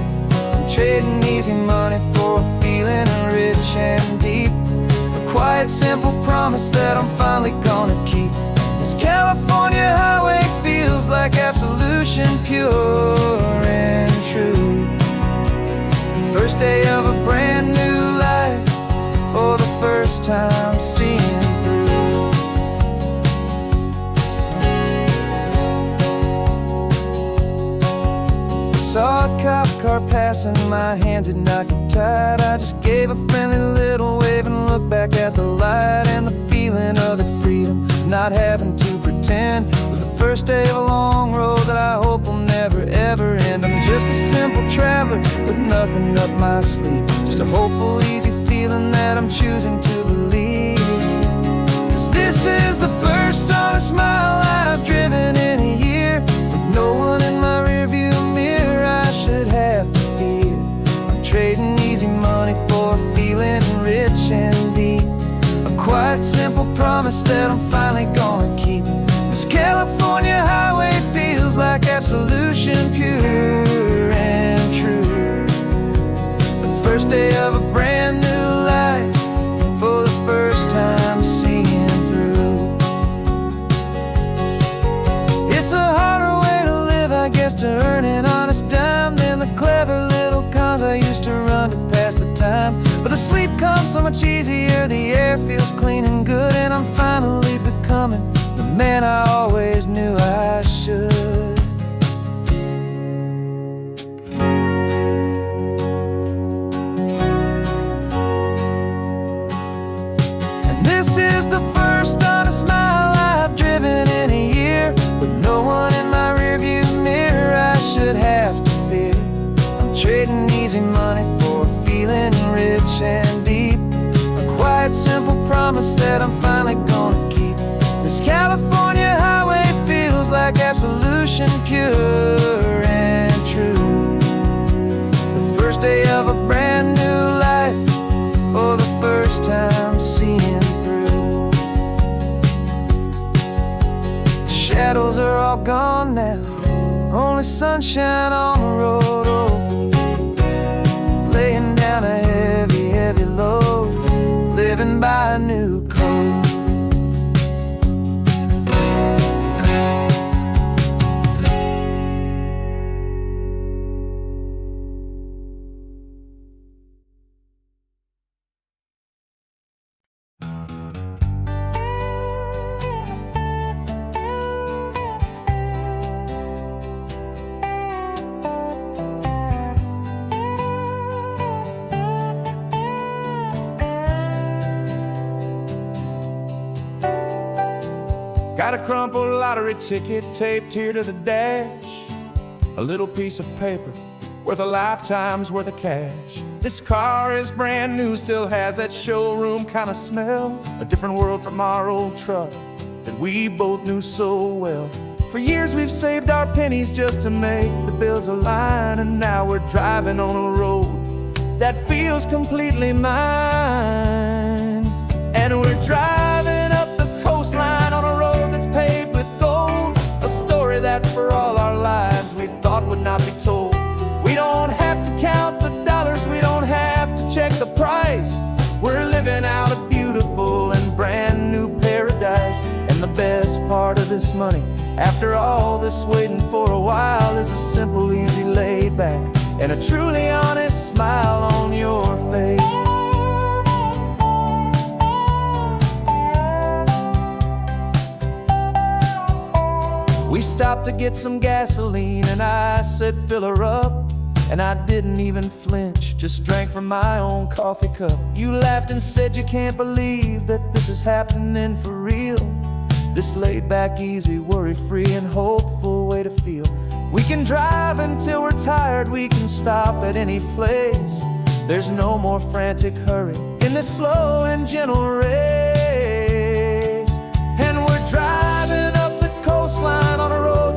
I'm trading easy money for a feeling rich and deep, a quiet, simple promise that I'm finally gonna keep. This California highway feels like absolution, pure and true. The first day of a brand new life, for the first time seeing through. Saw a cop car passing, my hands had not got tied. I just gave a friendly little wave and looked back at the light. And the feeling of that freedom, not having to pretend, was the first day of a long road that I hope will never ever end. I'm just a simple traveler with nothing up my sleeve, just a hopeful, easy feeling that I'm choosing to believe. 'Cause this is the first honest mile I've driven in a year, with no one in my rearview mirror I should have to fear. I'm trading easy money for a feeling rich and deep, a quiet, simple promise that I'm finally gonna keep. This California highway feels like absolution, pure and true. The first day of a brand new life, for the first time seeing through. It's a harder way to live, I guess, to earn an honest dime than the clever little cons I used to run to pass the time. But the sleep comes so much easier, the air feels clean and good, and I'm finally becoming the man I always knew I should. And this is the first honest mile I've driven in a year, with no one in my rearview mirror I should have to fear. I'm trading easy money for a feeling rich and deep, a quiet, simple promise that I'm finally gonna keep. This California highway feels like absolution, pure and true. The first day of a brand new life, for the first time seeing through. The shadows are all gone now, only sunshine on the road. Oh, laying down a heavy, heavy load, living by a new code. Got a crumpled lottery ticket taped here to the dash, a little piece of paper worth a lifetime's worth of cash. This car is brand new, still has that showroom kind of smell, a different world from our old truck that we both knew so well. For years we've saved our pennies just to make the bills align, and now we're driving on a road that feels completely mine. And we're driving up the coastline on a road that's paved with gold, a story that for all our lives we thought would not be told. We don't have to count the dollars, we don't have to check the price. We're living out a beautiful and brand new paradise. And the best part of this money, after all this waiting for a while, is a simple, easy, laid back, and a truly honest smile on your face. We stopped to get some gasoline, and I said, fill her up. And I didn't even flinch, just drank from my own coffee cup. You laughed and said you can't believe that this is happening for real. This laid back, easy, worry-free and hopeful way to feel. We can drive until we're tired, we can stop at any place. There's no more frantic hurry in this slow and gentle race. And we're driving up the coast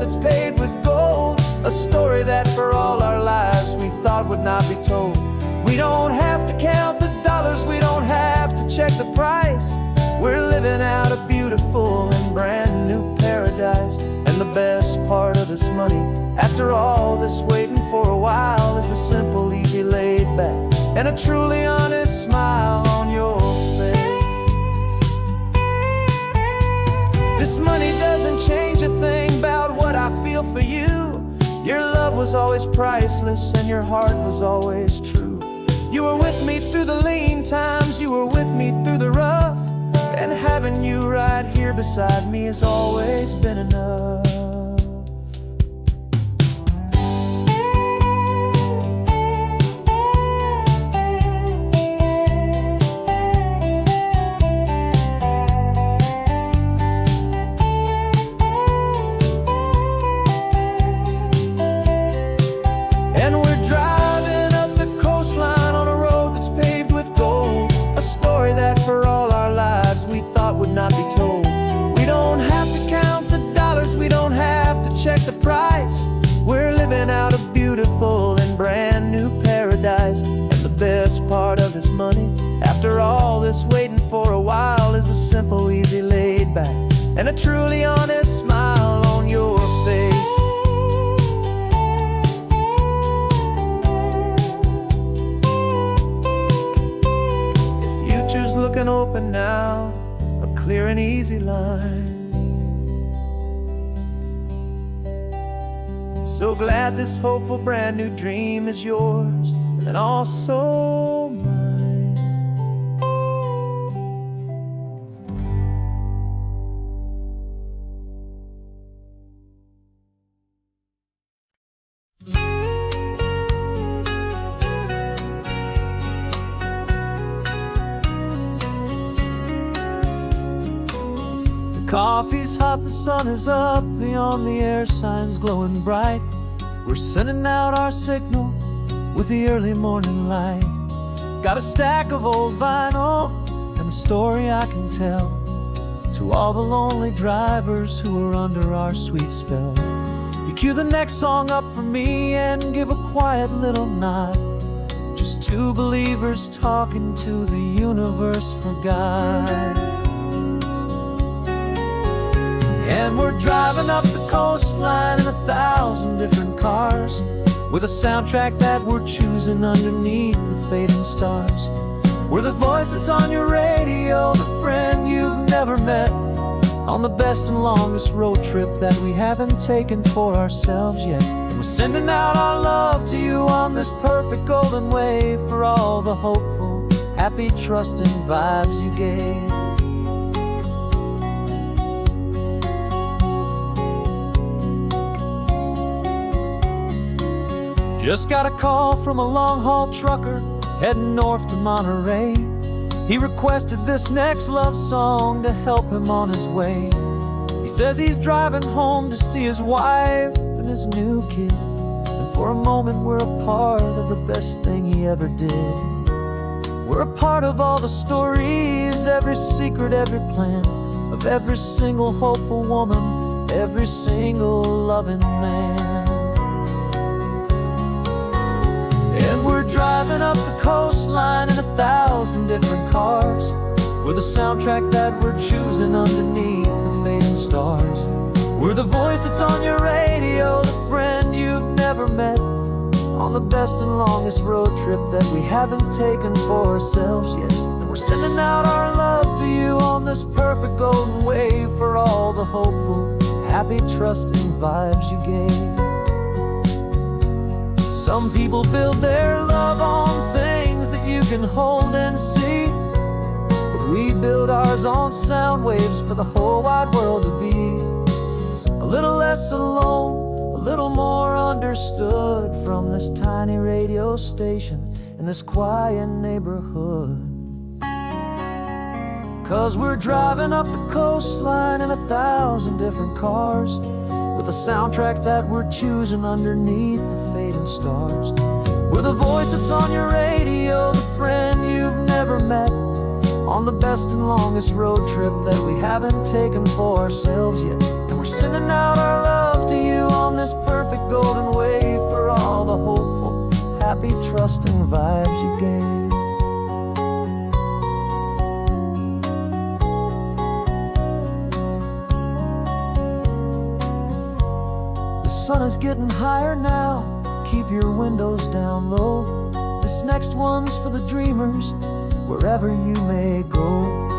that's paved with gold, a story that for all our lives we thought would not be told. We don't have to count the dollars, we don't have to check the price. We're living out a beautiful and brand new paradise. And the best part of this money, after all this waiting for a while, is the simple, easy, laid back, and a truly honest smile on your face. This money doesn't change a thing about what I feel for you. Your love was always priceless and your heart was always true. You were with me through the lean times, you were with me through the rough, and having you right here beside me has always been enough. And we're driving up the coastline on a road that's paved with gold, a story that for all our lives we thought would not be told. We don't have to count the dollars, we don't have to check the price. We're living out a beautiful and brand new paradise. And the best part of this money, after all this waiting for a while, is the simple, easy, laid back, and a truly honest smile on your face. Looking open now, a clear and easy line. So glad this hopeful brand new dream is yours and also mine. Coffee's hot, the sun is up, the on-the-air sign's glowing bright. We're sending out our signal with the early morning light. Got a stack of old vinyl and a story I can tell to all the lonely drivers who are under our sweet spell. You cue the next song up for me and give a quiet little nod. Just two believers talking to the universe for God. And we're driving up the coastline in 1,000 different cars, with a soundtrack that we're choosing underneath the fading stars. We're the voice that's on your radio, the friend you've never met, on the best and longest road trip that we haven't taken for ourselves yet. And we're sending out our love to you on this perfect golden wave, for all the hopeful, happy, trusting vibes you gave. Just got a call from a long-haul trucker heading north to Monterey. He requested this next love song to help him on his way. He says he's driving home to see his wife and his new kid, and for a moment we're a part of the best thing he ever did. We're a part of all the stories, every secret, every plan, of every single hopeful woman, every single loving man. And we're driving up the coastline in 1,000 different cars, with a soundtrack that we're choosing underneath the fading stars. We're the voice that's on your radio, the friend you've never met, on the best and longest road trip that we haven't taken for ourselves yet. And we're sending out our love to you on this perfect golden wave, for all the hopeful, happy, trusting vibes you gave. Some people build their love on things that you can hold and see, but we build ours on sound waves for the whole wide world to be a little less alone, a little more understood, from this tiny radio station in this quiet neighborhood. 'Cause we're driving up the coastline in 1,000 different cars, with a soundtrack that we're choosing underneath the fading stars. We're the voice that's on your radio, the friend you've never met, on the best and longest road trip that we haven't taken for ourselves yet. And We're sending out our love to you on this perfect golden wave for all the hopeful, happy, trusting vibes you gave. The sun is getting higher now, keep your windows down low. This next one's for the dreamers, wherever you may go.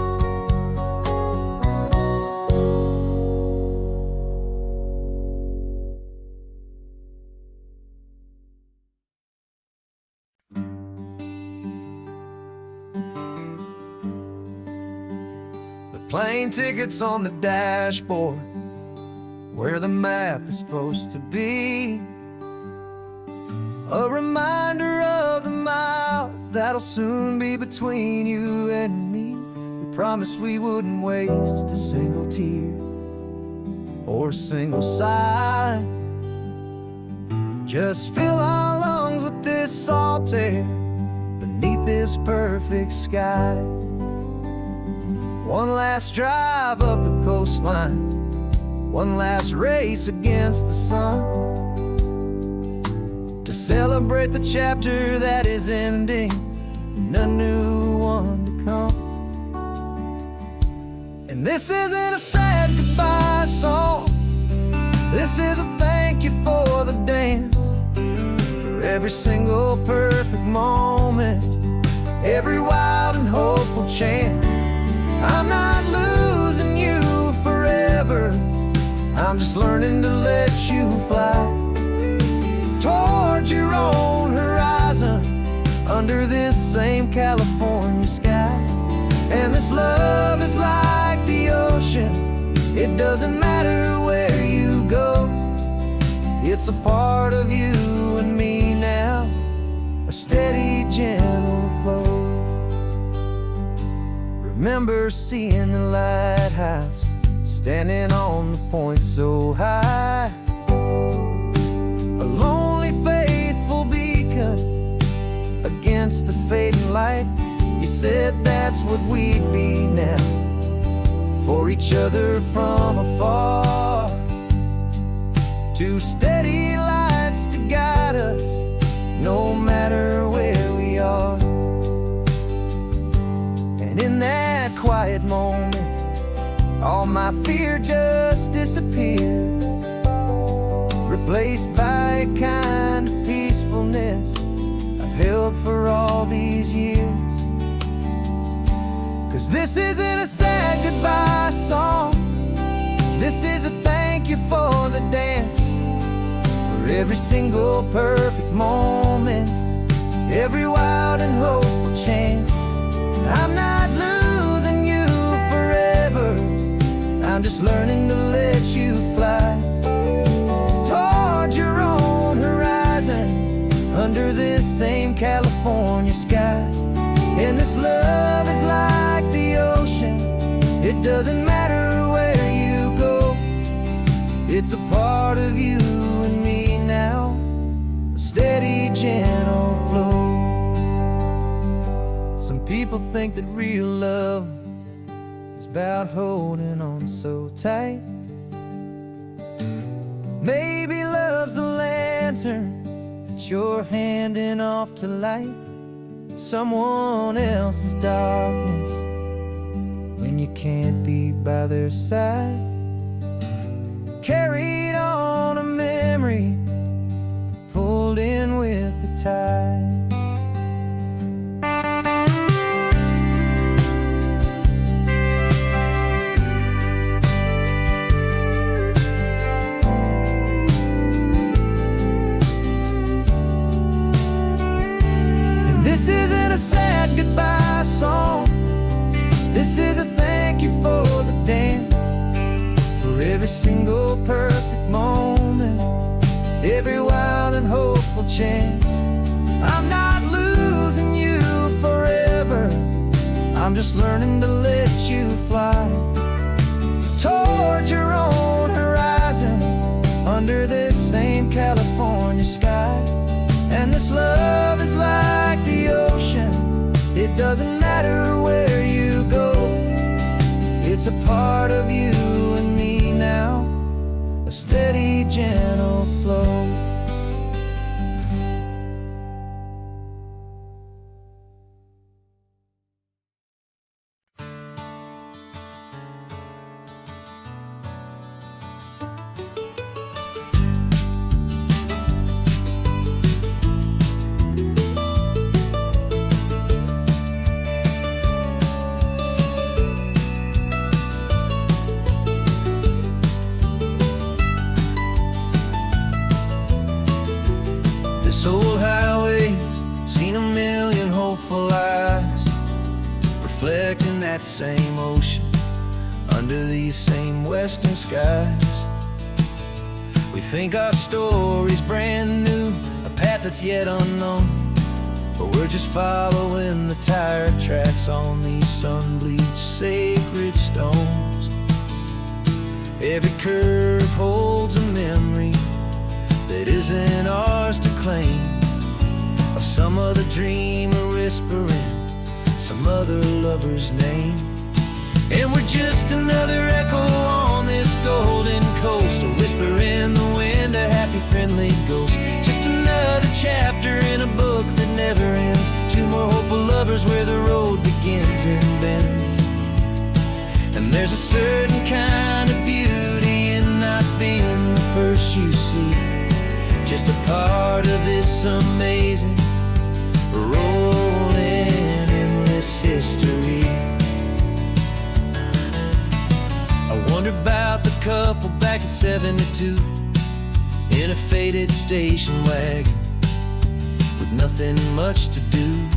Plane tickets on the dashboard, where the map is supposed to be. A reminder of the miles that'll soon be between you and me. We promised we wouldn't waste a single tear or a single sigh. Just fill our lungs with this salt air beneath this perfect sky. One last drive up the coastline, one last race against the sun, to celebrate the chapter that is ending and a new one to come. And this isn't a sad goodbye song, this is a thank you for the dance, for every single perfect moment, every wild and hopeful chance. I'm not losing you forever, I'm just learning to let you fly towards your own horizon, under this same California sky. And this love is like the ocean, it doesn't matter where you go, it's a part of you and me now, a steady, gentle flow. Remember seeing the lighthouse, standing on the point so high, a lonely, faithful beacon against the fading light. You said that's what we'd be now, for each other from afar. Two steady lights to guide us, no matter where we are. And in that quiet moment, all my fear just disappeared, replaced by a kind of peacefulness I've held for all these years. 'Cause this isn't a sad goodbye song, this is a thank you for the dance, for every single perfect moment, every wild and hopeful chance. I'm not losing you forever, I'm just learning to let you fly towards your own horizon, under this same California sky. And this love is like the ocean, it doesn't matter where you go, it's a part of you and me now, a steady, gentle flow. Some people think that real love is about holding on so tight. Maybe love's a lantern that you're handing off to light someone else's darkness when you can't be by their side. Carried on a memory, pulled in with the tide. This isn't a sad goodbye song, this is a thank you for the dance, for every single perfect moment, every wild and hopeful chance. I'm not losing you forever, I'm just learning to let you fly towards your own horizon, under this same California sky. And this love is like the ocean, it doesn't matter where you go, it's a part of you and me now, a steady, gentle flow. This old highway's seen a million hopeful eyes, reflecting that same ocean under these same western skies. We think our story's brand new, a path that's yet unknown, but we're just following the tire tracks on these sun-bleached sacred stones. Every curve holds a memory that isn't ours to claim, of some other dreamer whispering some other lover's name. And we're just another echo on this golden coast, a whisper in the wind, a happy friendly ghost. Just another chapter in a book that never ends, two more hopeful lovers where the road begins and bends. And there's a certain kind of beauty in not being the first you see, just a part of this amazing, rolling endless history. I wonder about the couple back in '72 in a faded station wagon with nothing much to do.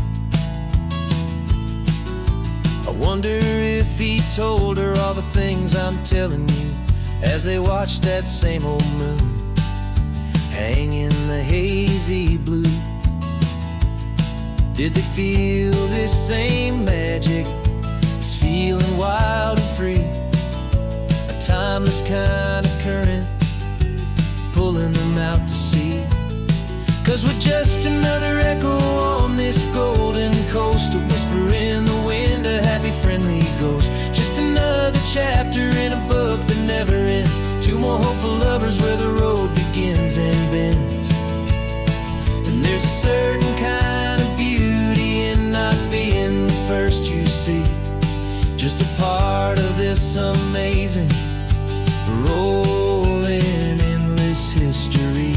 I wonder if he told her all the things I'm telling you as they watched that same old moon hang in the hazy blue. Did they feel this same magic, this feeling wild and free, a timeless kind of current pulling them out to sea? 'Cause we're just another echo on this golden coast, a whisper in the wind, a happy friendly ghost. Just another chapter in a book that never ends, two more hopeful lovers where the road begins and bends. And there's a certain kind of beauty in not being the first you see, just a part of this amazing, rolling endless history.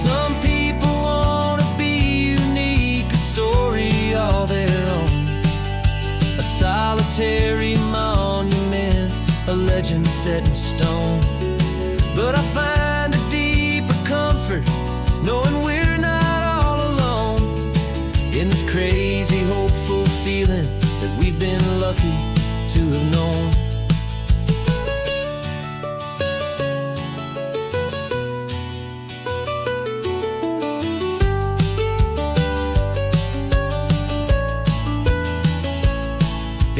Some people want to be unique, a story all their own, a solitary monument, a legend set in stone. But I find a deeper comfort knowing we're not all alone in this crazy, hopeful feeling that we've been lucky to have known.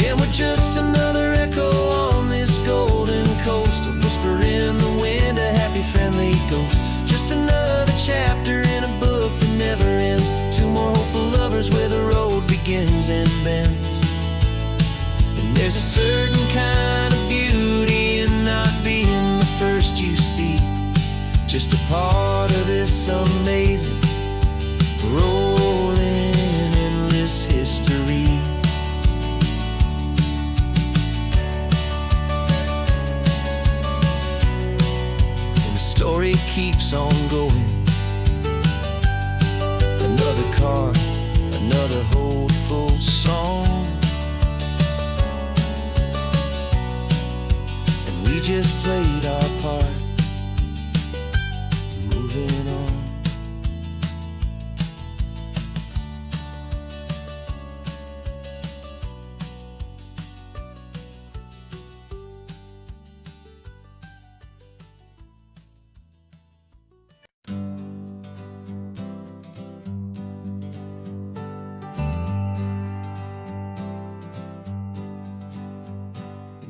And we're just another echo on this golden coast, a whisper in the wind, a happy friendly ghost. Just another chapter in a book that never ends, two more hopeful lovers where the road begins and bends. And there's a certain kind of beauty in not being the first you see, just a part of this amazing, rolling endless history. Story keeps on going. Another car, another hopeful song, and we just played our part, moving on.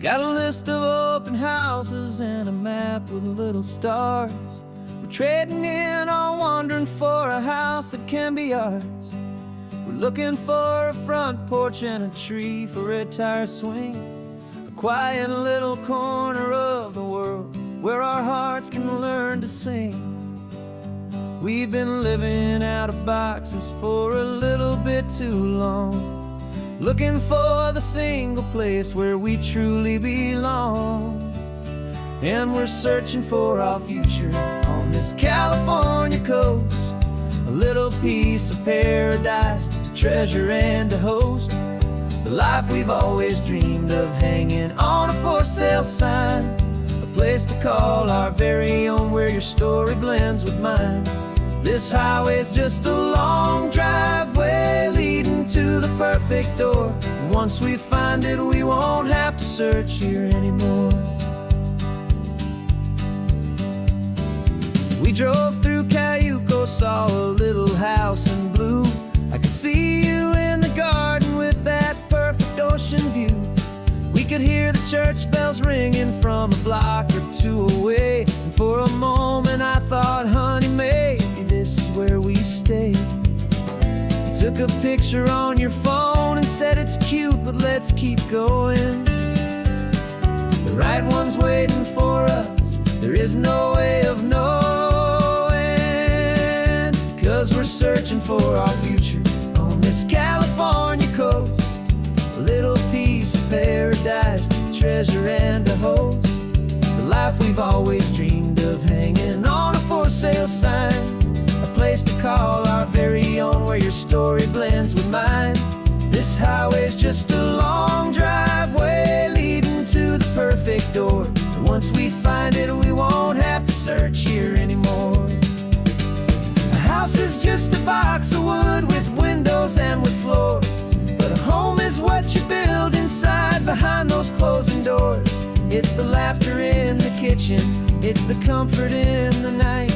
Got a list of open houses and a map with little stars. We're trading in our wandering for a house that can be ours. We're looking for a front porch and a tree for a tire swing, a quiet little corner of the world where our hearts can learn to sing. We've been living out of boxes for a little bit too long, looking for the single place where we truly belong. And we're searching for our future on this California coast, a little piece of paradise to treasure and to host. The life we've always dreamed of, hanging on a for sale sign, a place to call our very own where your story blends with mine. This highway's just a long driveway leading to the perfect door. And once we find it, we won't have to search here anymore. We drove through Cayuco, saw a little house in blue. I could see you in the garden with that perfect ocean view. We could hear the church bells ringing from a block or two away. And for a moment I thought, honey, maybe this is where we stay. You took a picture on your phone and said it's cute, but let's keep going. The right one's waiting for us, there is no way of knowing, 'cause we're searching for our future on this California coast, a little piece of paradise to treasure and to host. The life we've always dreamed of, hanging on a for sale sign, a place to call our very own where your story blends with mine. This highway's just a long driveway leading to the perfect door. And once we find it, we won't have to search here anymore. A house is just a box of wood with windows and with floors, but a home is what you build inside behind those closing doors. It's the laughter in the kitchen, it's the comfort in the night,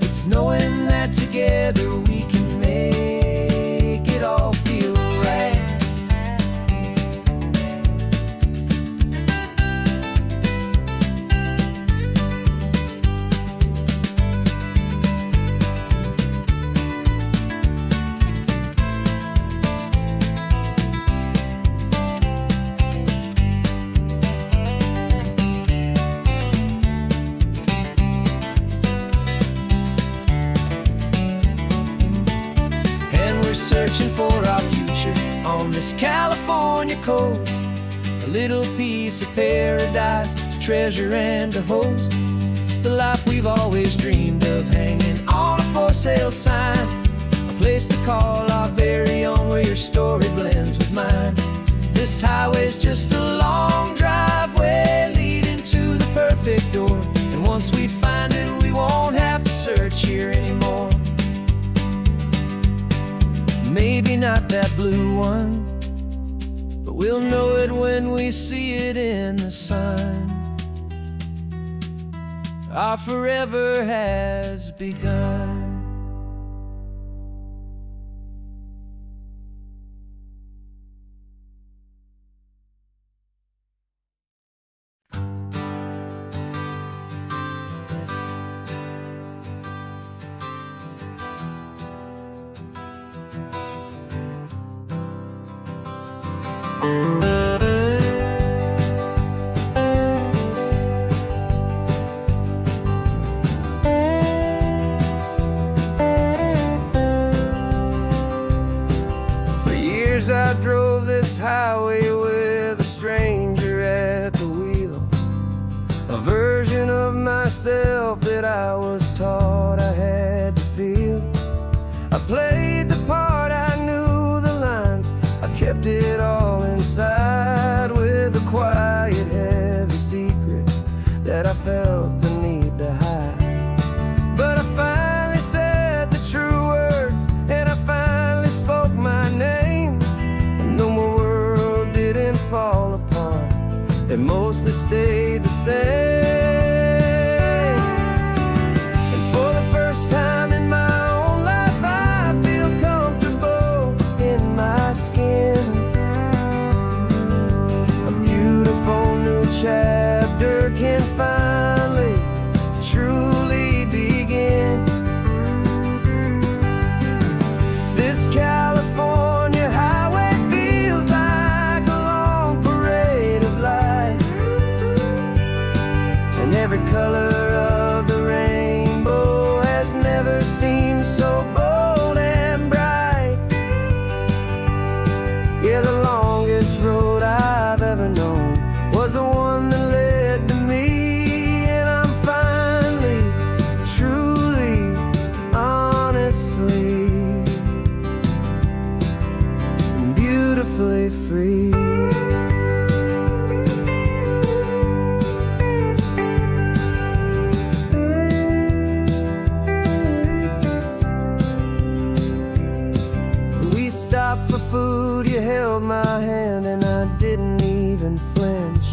it's knowing that together we can make it all feel right. Searching for our future on this California coast, a little piece of paradise to treasure and to host. The life we've always dreamed of, hanging on a for sale sign, a place to call our very own where your story blends with mine. This highway's just a long driveway leading to the perfect door. And once we find it, we won't have to search here anymore. Maybe not that blue one, but we'll know it when we see it in the sun. Our forever has begun. For years I drove this highway with a stranger at the wheel, a version of myself that I was taught I had to feel. I played the part, I knew the lines, I kept it all inside with a quiet, heavy secret that I felt the need to hide. But I finally said the true words, and I finally spoke my name. And though my world didn't fall apart, it mostly stayed the same. And for the first time in my own life, I feel comfortable in my skin. A beautiful new chapter can finally truly begin. This California highway feels like a long parade of light, so bold and bright. Yeah, the longest road I've ever known was the one that led to me. And I'm finally, truly, honestly, beautifully free. We stopped for food, you held my hand, and I didn't even flinch.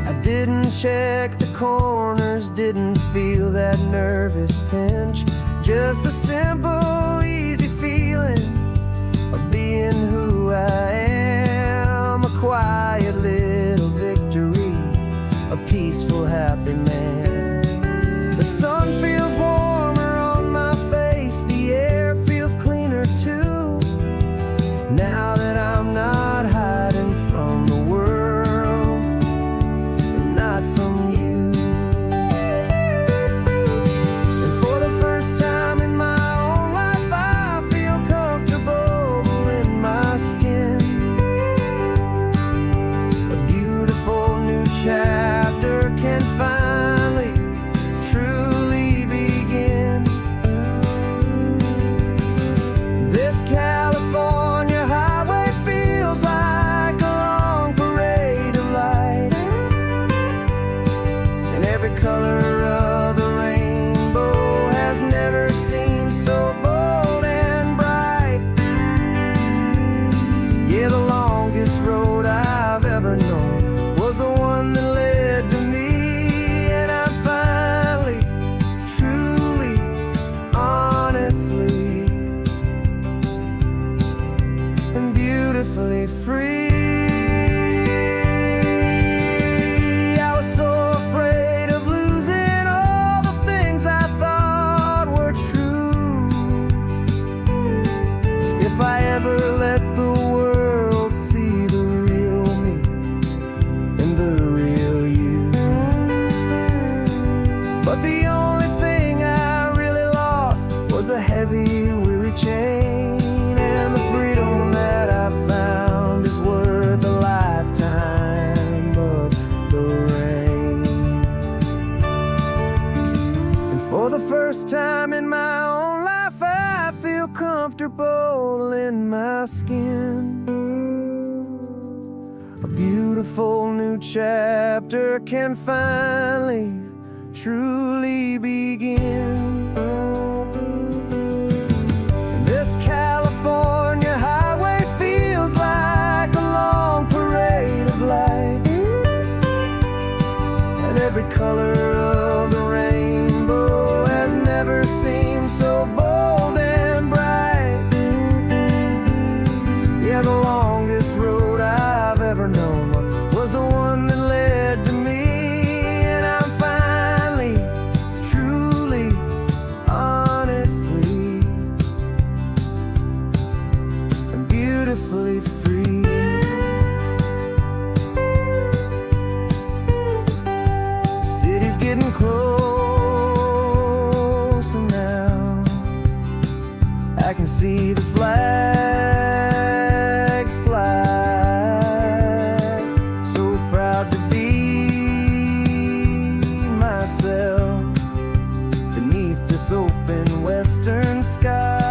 I didn't check the corners, didn't feel that nervous pinch. Just a simple, easy feeling of being who I am. A quiet little victory, a peaceful, happy man. The sun feels warmer on my face, the air feels cleaner too, now that I'm not hiding from the world and not from you. And for the first time in my own life, I feel comfortable in my skin. A beautiful new chapter can finally, truly begin. This California highway feels like a long parade of light, and every color of the rainbow has never seemed so bold and bright. Yeah, the longest road I've ever known was the one that led to me. And I'm finally, truly, honestly, and beautifully free. I was so afraid of losing all the things I thought were true. If I ever let the world see the real me and the real you. But the only thing I really lost was a heavy, weary chain. And the freedom that I found is worth a lifetime of the rain. And for the first time in my own life, I feel comfortable in my skin. A beautiful new chapter can finally, truly begin. This California highway feels like a long parade of light, and every color of the rainbow has never seemed so bold and bright. Yeah, the longest road I've ever known was the one that led to me. And I'm finally, truly, honestly, and beautifully free. The city's getting closer now. I can see the flags fly. So proud to be myself beneath this open western sky.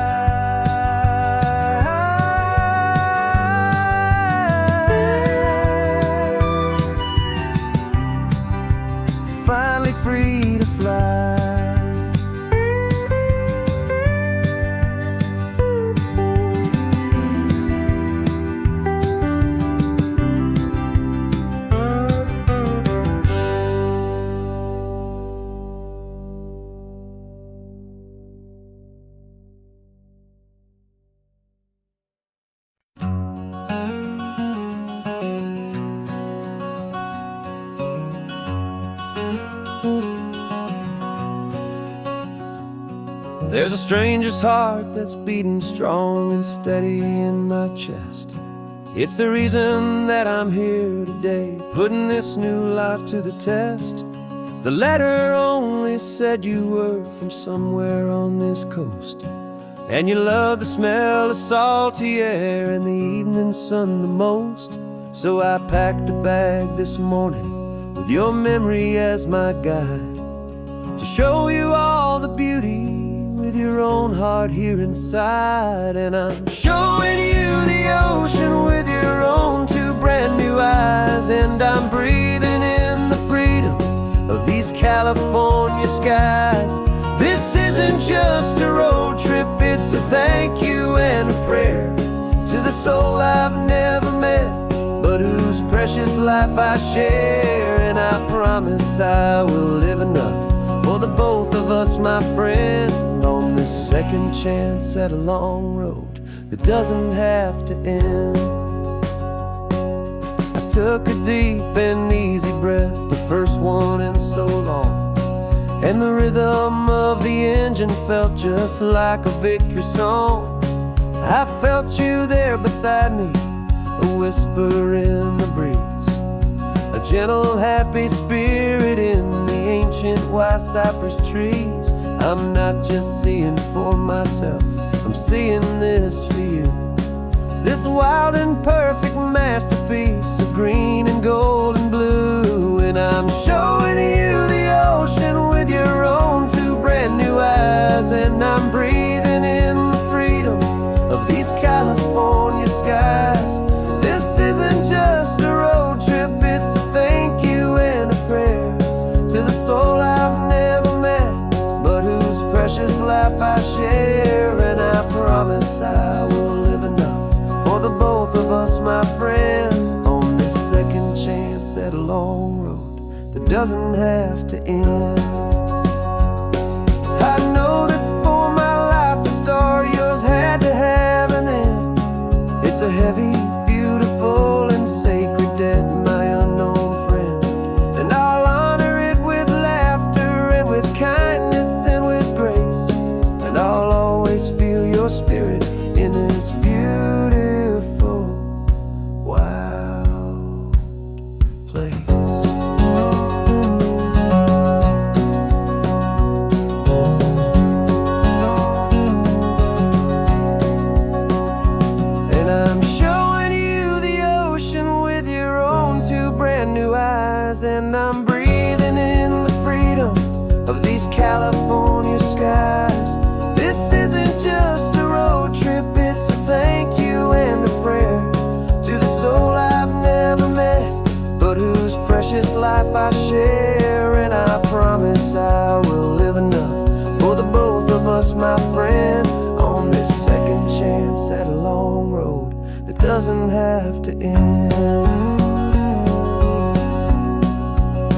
Finally free to fly. There's a stranger's heart that's beating strong and steady in my chest. It's the reason that I'm here today, putting this new life to the test. The letter only said you were from somewhere on this coast, and you love the smell of salty air and the evening sun the most. So I packed a bag this morning with your memory as my guide, to show you all the beauty with your own heart here inside. And I'm showing you the ocean with your own two brand new eyes, and I'm breathing in the freedom of these California skies. This isn't just a road trip, it's a thank you and a prayer to the soul I've never met, but whose precious life I share. And I promise I will live enough for the both of us, my friend, on this second chance at a long road that doesn't have to end. I took a deep and easy breath, the first one in so long, and the rhythm of the engine felt just like a victory song. I felt you there beside me, a whisper in the breeze, a gentle happy spirit in the ancient white cypress trees. I'm not just seeing for myself, I'm seeing this for you, this wild and perfect masterpiece of green and gold and blue. And I'm showing you the ocean with your own two brand new eyes, and I'm breathing in the freedom of these California skies. This isn't just a road trip, it's a thank you and a prayer to the soul I've never met, but whose precious life I share. And I promise I will live enough for the both of us, my friend, on this second chance at a long road that doesn't have to end. I know that for my life to start, yours had to have an end. It's a heavy, beautiful, and sacred debt, my unknown friend, and I'll honor it with laughter and with kindness and with grace, and I'll always feel your spirit in this beautiful, wild place. And I'm showing you the ocean with your own two brand new eyes, and I'm breathing in the freedom of these California skies. This isn't just a road trip, it's a thank you and a prayer to the soul I've never met, but whose precious life I share. And I promise I will live enough for the both of us, my friend, on this second chance at a long road that doesn't have to end.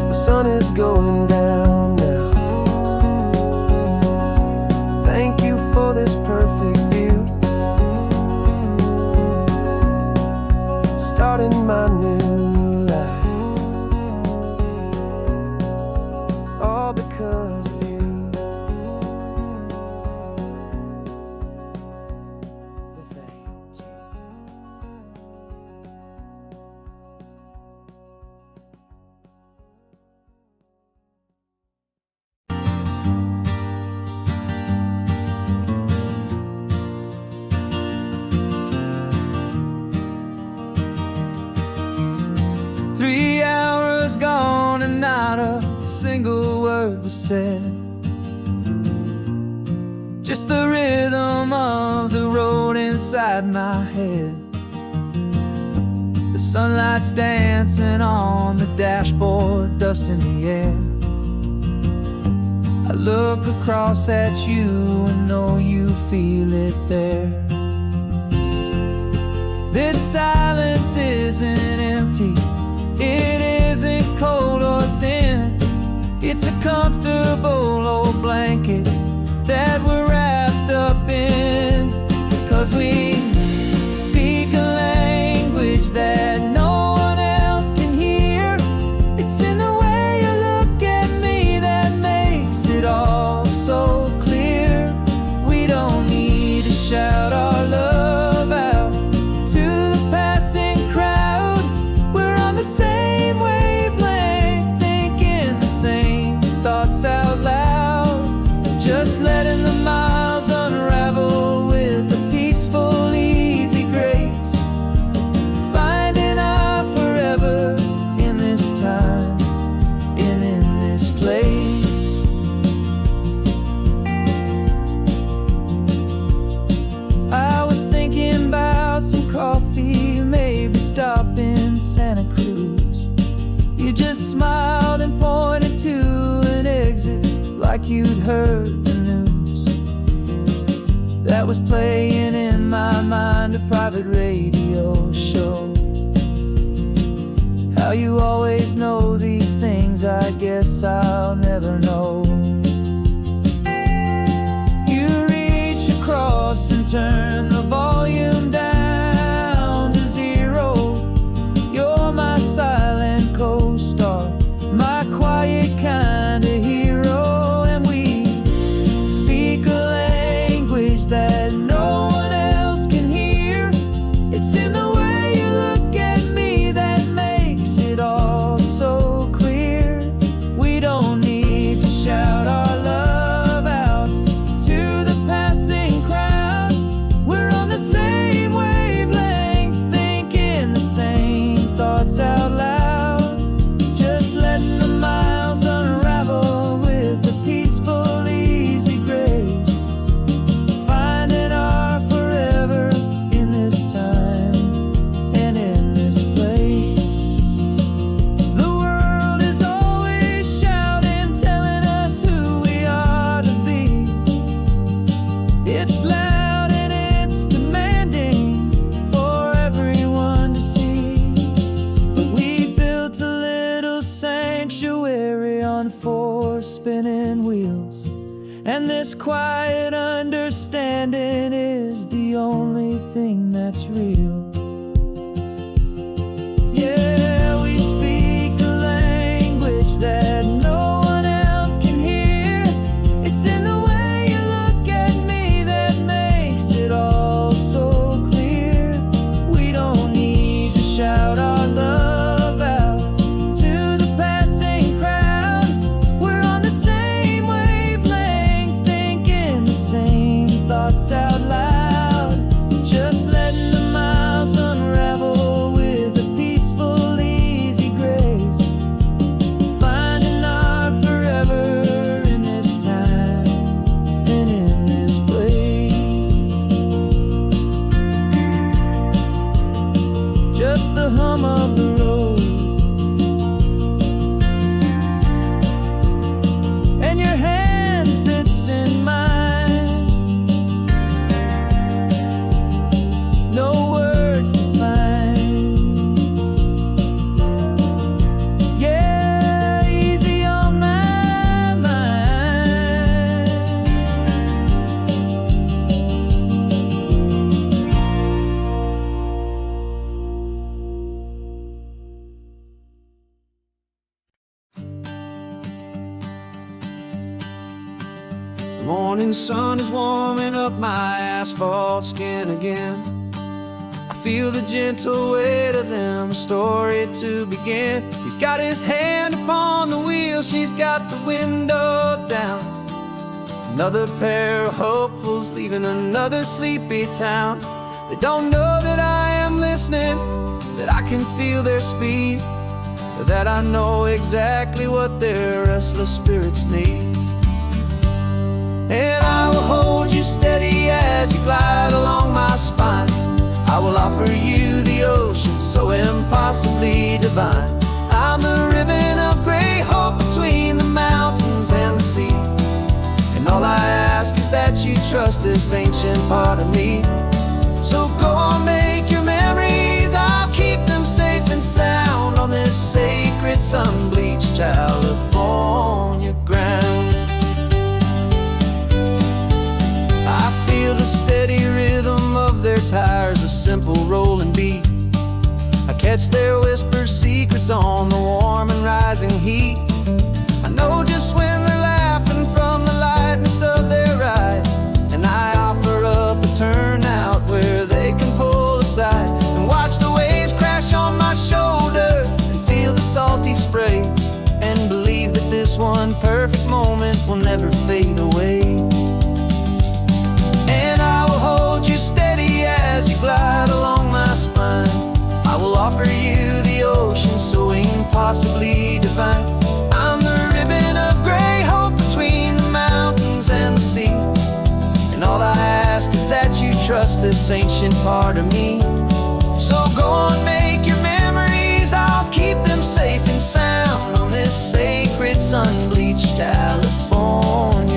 The sun is going down now. Thank you for this perfect view, starting my new life, all because of you. Thank you. "3 hours gone and not a single word was said, just the rhythm of the road inside my head. The sunlight's dancing on the dashboard, dust in the air. I look across at you and know you feel it there. This silence isn't empty, it isn't cold or thin. It's a comfortable old blanket that we're wrapped up in, 'cause we speak a language that no one else can hear. It's in the way you look at me that makes it all so clear. We don't need to shout our love out to the passing crowd. We're on the same wavelength, thinking the same you'd heard the news that was playing in my mind, a private radio show. How you always know these things, I guess I'll never know. You reach across and turn the volume down to zero. You're my silent co-star, my quiet kind of hero. And we speak a language that no one else can hear. It's in the way you look at me that makes it all so clear. We don't need to shout our love out to the passing crowd. We're on the same wavelength, thinking the same thoughts out loud. Just letting the miles unravel with a peaceful, easy grace. Finding our forever in this time and in this place. The world is always shouting, telling us who we are to be. It's loud and it's demanding for everyone to see. But we built a little sanctuary on four spinning wheels, and this quiet understanding is the only thing that's real. Yeah, we speak a language that no one else can hear. It's in the way you look at me that makes it all so clear. We don't need to shout our love out to the passing crowd. We're on the same wavelength, thinking the same thoughts out loud. Just letting the miles unravel with a peaceful, easy grace. Finding our forever in this time and in this place. Just the hum of the road and your hand fits in mine. No words to find. Yeah, easy on my mind. The morning sun is warming up my asphalt skin again. I feel the gentle weight of them, a story to begin. He's got his hand upon the wheel, she's got the window down. Another pair of hopefuls leaving another sleepy town. They don't know that I am listening, that I can feel their speed, or that I know exactly what their restless spirits need. And I will hold you steady as you glide along my spine. I will offer you the ocean so impossibly divine. I'm the ribbon of gray hope between the mountains and the sea. And all I ask is that you trust this ancient part of me. So go on, make your memories, I'll keep them safe and sound on this sacred sun-bleached California ground. I feel the steady rhythm of their tires, a simple rolling beat. I catch their whispered secrets on the warm and rising heat. I know just when they're laughing from the lightness of their ride, and I offer up a turnout where they can pull aside and watch the waves crash on my shoulder and feel the salty spray, and believe that this one perfect moment will never fade away. And I will hold you steady as you glide along my spine. I will offer you the ocean so impossibly divine. I'm the ribbon of gray hope between the mountains and the sea. And all I ask is that you trust this ancient part of me. So go on, make your memories, I'll keep them safe and sound on this sacred sun-bleached California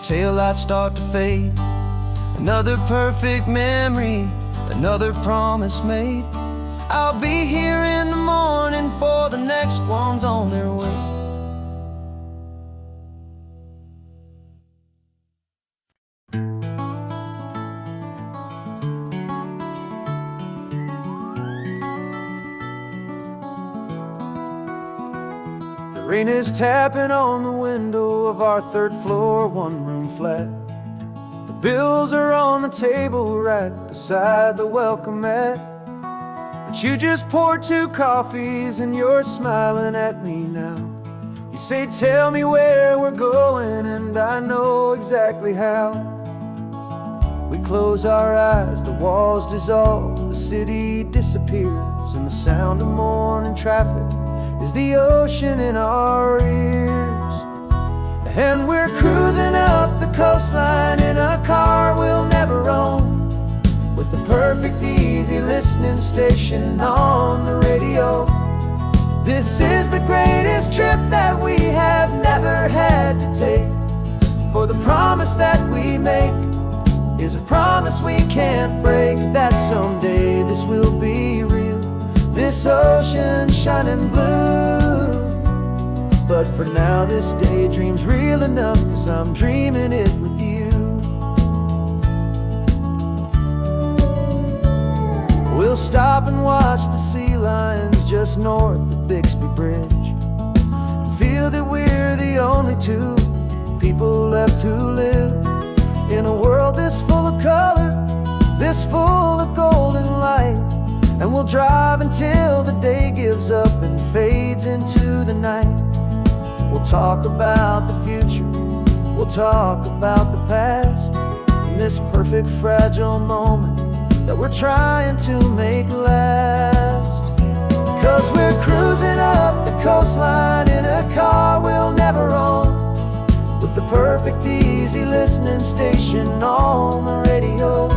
taillights start to fade. Another perfect memory, another promise made. I'll be here in the morning for the next ones on their way. The rain is tapping on the window of our third floor, one-room flat. The bills are on the table right beside the welcome mat. But you just poured 2 coffees and you're smiling at me now. You say, tell me where we're going, and I know exactly how. We close our eyes, the walls dissolve, the city disappears, and the sound of morning traffic is the ocean in our ears. And we're cruising up the coastline in a car we'll never own, with the perfect easy listening station on the radio. This is the greatest trip that we have never had to take, for the promise that we make is a promise we can't break, that someday this will be real, this ocean shining blue. But for now this daydream's real enough, 'cause I'm dreaming it with you. We'll stop and watch the sea lions just north of Bixby Bridge, and feel that we're the only 2 people left who live in a world this full of color, this full of golden light. And we'll drive until the day gives up and fades into the night. We'll talk about the future, we'll talk about the past, in this perfect fragile moment that we're trying to make last. 'Cause we're cruising up the coastline in a car we'll never own, with the perfect easy listening station on the radio.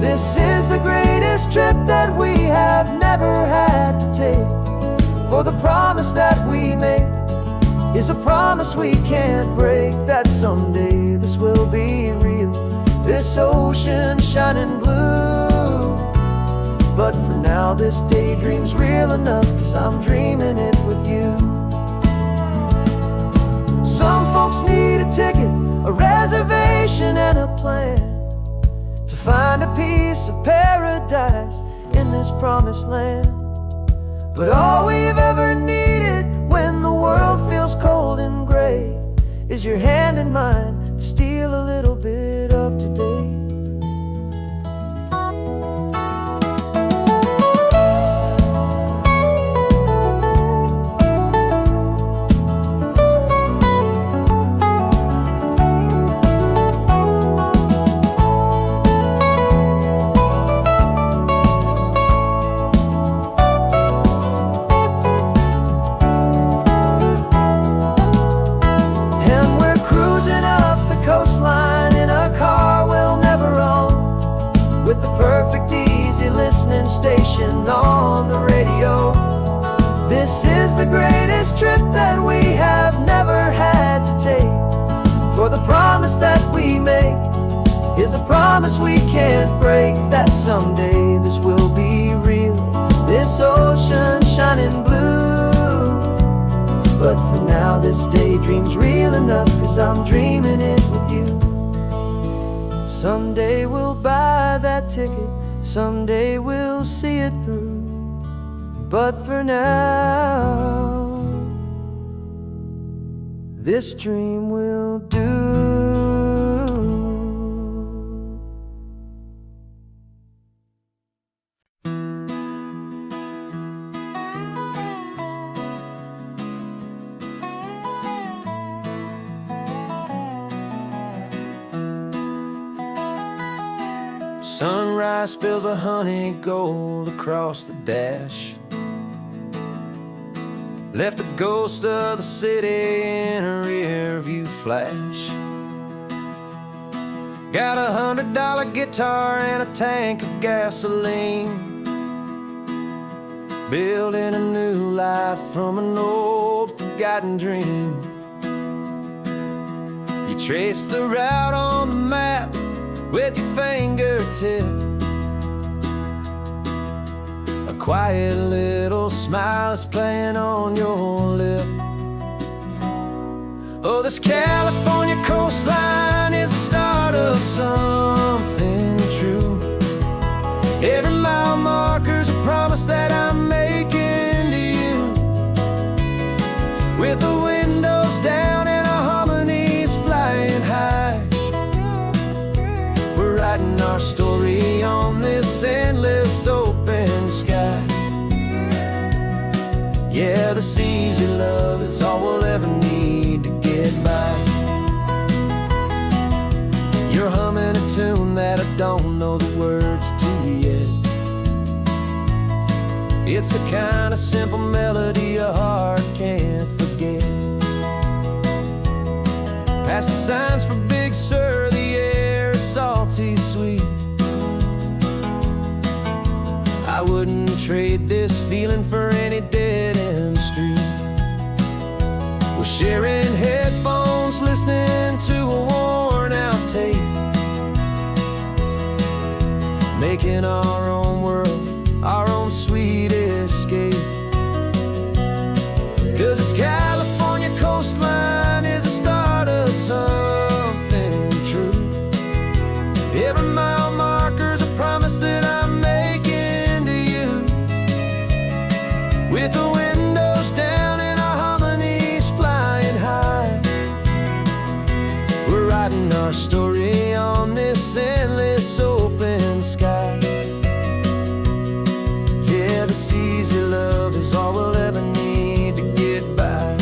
This is the greatest trip that we have never had to take, for the promise that we make is a promise we can't break, that someday this will be real, this ocean shining blue. But for now this daydream's real enough, 'cause I'm dreaming it with you. Some folks need a ticket, a reservation and a plan, to find a piece of paradise in this promised land. But all we've ever needed when the world feels cold and gray is your hand in mine to steal a little bit of today. Station on the radio. This is the greatest trip that we have never had to take, for the promise that we make is a promise we can't break, that someday this will be real, this ocean shining blue. But for now this daydream's real enough, 'cause I'm dreaming it with you. Someday we'll buy that ticket, someday we'll see it through, but for now this dream will do. Sunrise spills a honey gold across the dash, left the ghost of the city in a rear view flash. Got a $100 guitar and a tank of gasoline, building a new life from an old forgotten dream. You Trace the route on the map with your fingertip. A quiet little smile is playing on your lip. Oh, this California coastline is the start of something true. Every mile marker's a promise that I'm making to you. With the windows down and our harmonies flying high, we're writing our story on this endless open sky. Yeah, this easy love is all we'll ever need to get by. You're humming a tune that I don't know the words to yet. It's the kind of simple melody a heart can't forget. Past the signs for Big Sur, the air is salty sweet. I wouldn't trade this feeling for any dead-end street. We're sharing headphones, listening to a worn-out tape, making our own world, our own sweet escape. 'Cause this California coastline is the start of something true. Every mile marker's a promise that I'm making to you. With the windows down and our harmonies flying high, we're writing our story on this endless open sky. Yeah, this easy love is all we'll ever need to get by.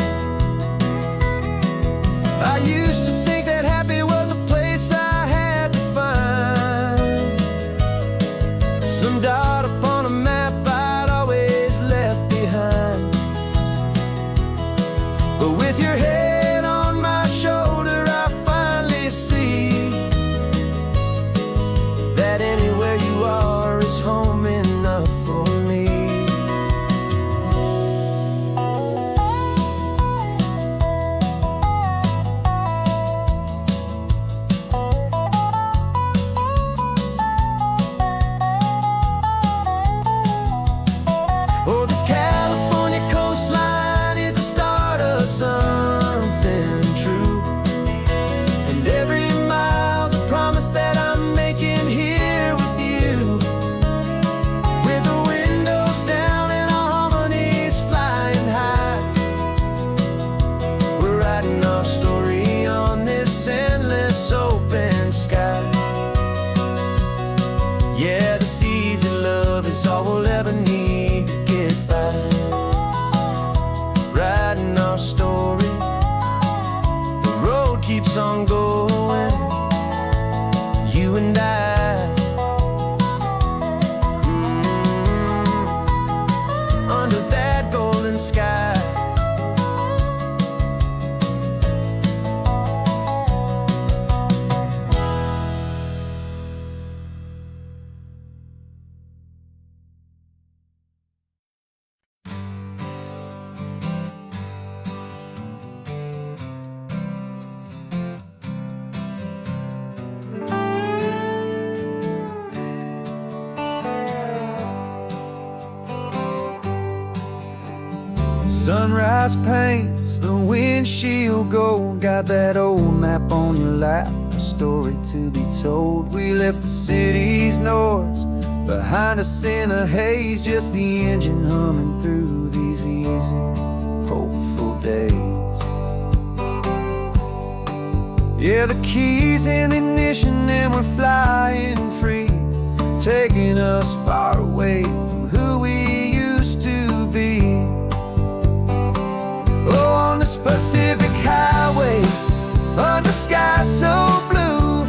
I used to think that happy was a place I had to find, some dot upon a map I'd always left behind. But with your head on my shoulder, I finally see that anywhere you are is home enough for me. Oh, this California coastline is the start of something true. And every mile's a promise that I'm making here with you. With the windows down and our harmonies flying high, we're writing our story on this endless open sky. Yeah, this easy love is all we'll ever need to get by. Writing our story, the road keeps on going, you and I. Under that golden sky. Sunrise paints the windshield gold. Got that old map on your lap, a story to be told. We left the city's noise behind us in the haze, just the engine humming through these easy, hopeful days. Yeah, the keys in the ignition and we're flying free, taking us far away from who we used to be. Oh, on this Pacific highway, under sky so blue,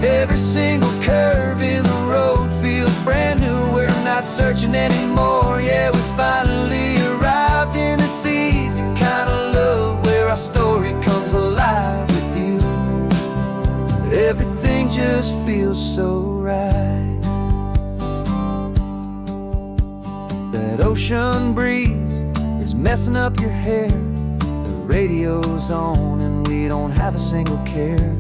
every single curve in the road feels brand new. We're not searching anymore, yeah, we finally arrived in this easy kind of love, where our story comes alive with you. Everything just feels so right. That ocean breeze is messing up your hair, radio's on and we don't have a single care.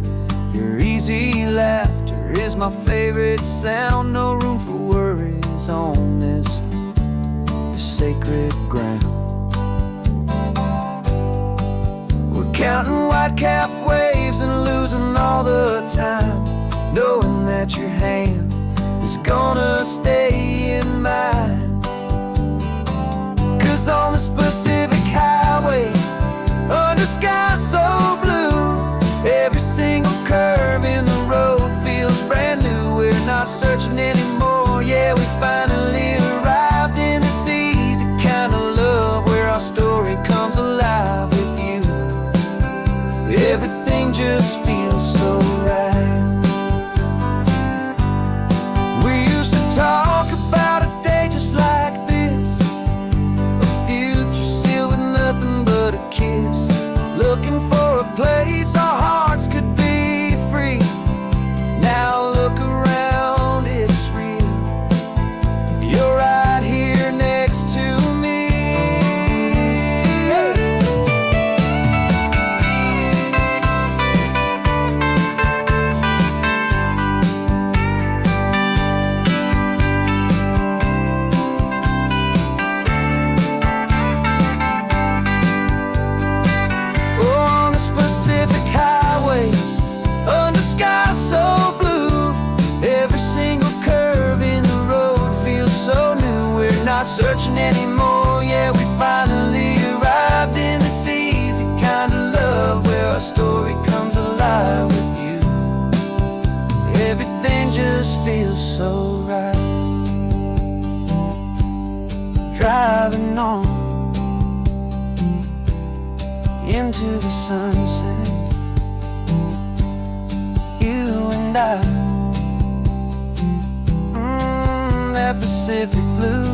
Your easy laughter is my favorite sound. No room for worries on this sacred ground. We're counting white-capped waves and losing all the time, knowing that your hand is gonna stay in mine. 'Cause on this Pacific highway, under sky so blue, every single curve in the road feels brand new. We're not searching anymore, yeah, we finally arrived in this easy kind of love, where our story comes alive with you. Everything just feels so right. We used to talk about a day just like this, a future sealed with nothing but a kiss, looking for a place our hearts could be free. Now look around, it's real. You're right here next to me. On this Pacific highway, under sky so blue, every single curve in the road feels so new. We're not searching anymore, yeah, we finally arrived in this easy kind of love, where our story comes alive with you. Everything just feels so right. Driving on into the sunset, you and I, that Pacific blue.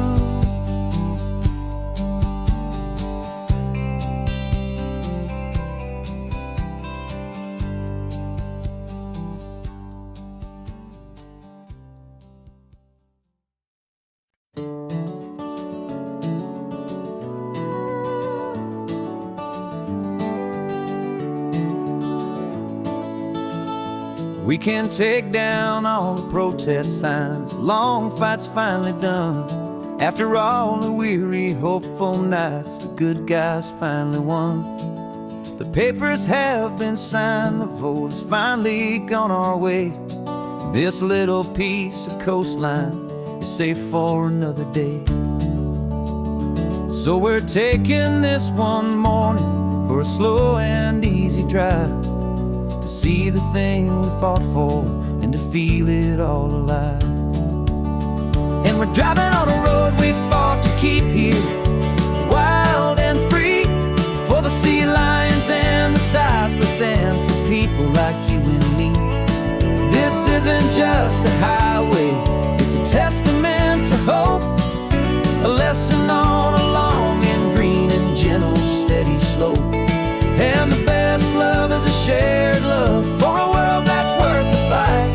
We can take down all the protest signs, long fight's finally done. After all the weary, hopeful nights, the good guys finally won. The papers have been signed, the vote has finally gone our way. This little piece of coastline is safe for another day. So we're taking this one morning for a slow and easy drive, to see the thing we fought for and to feel it all alive. And we're driving on a road we fought to keep here, wild and free, for the sea lions and the cypress and for people like you and me. This isn't just a highway, it's a testament to hope, a lesson on a long and green and gentle steady slope. And the best love is a shared love for a world that's worth the fight,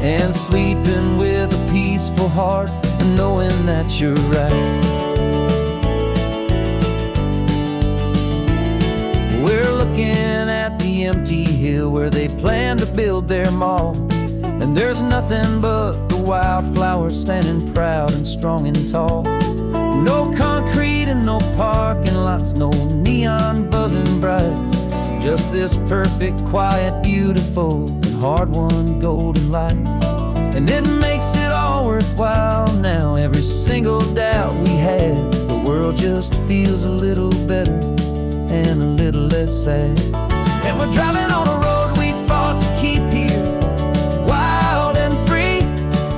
and sleeping with a peaceful heart and knowing that you're right. We're looking at the empty hill where they plan to build their mall, and there's nothing but the wildflowers standing proud and strong and tall. No concrete and no parking lots, no neon buzzing bright, just this perfect, quiet, beautiful, and hard-won golden light. And it makes it all worthwhile now, every single doubt we had. The world just feels a little better and a little less sad. And we're driving on a road we fought to keep here, wild and free,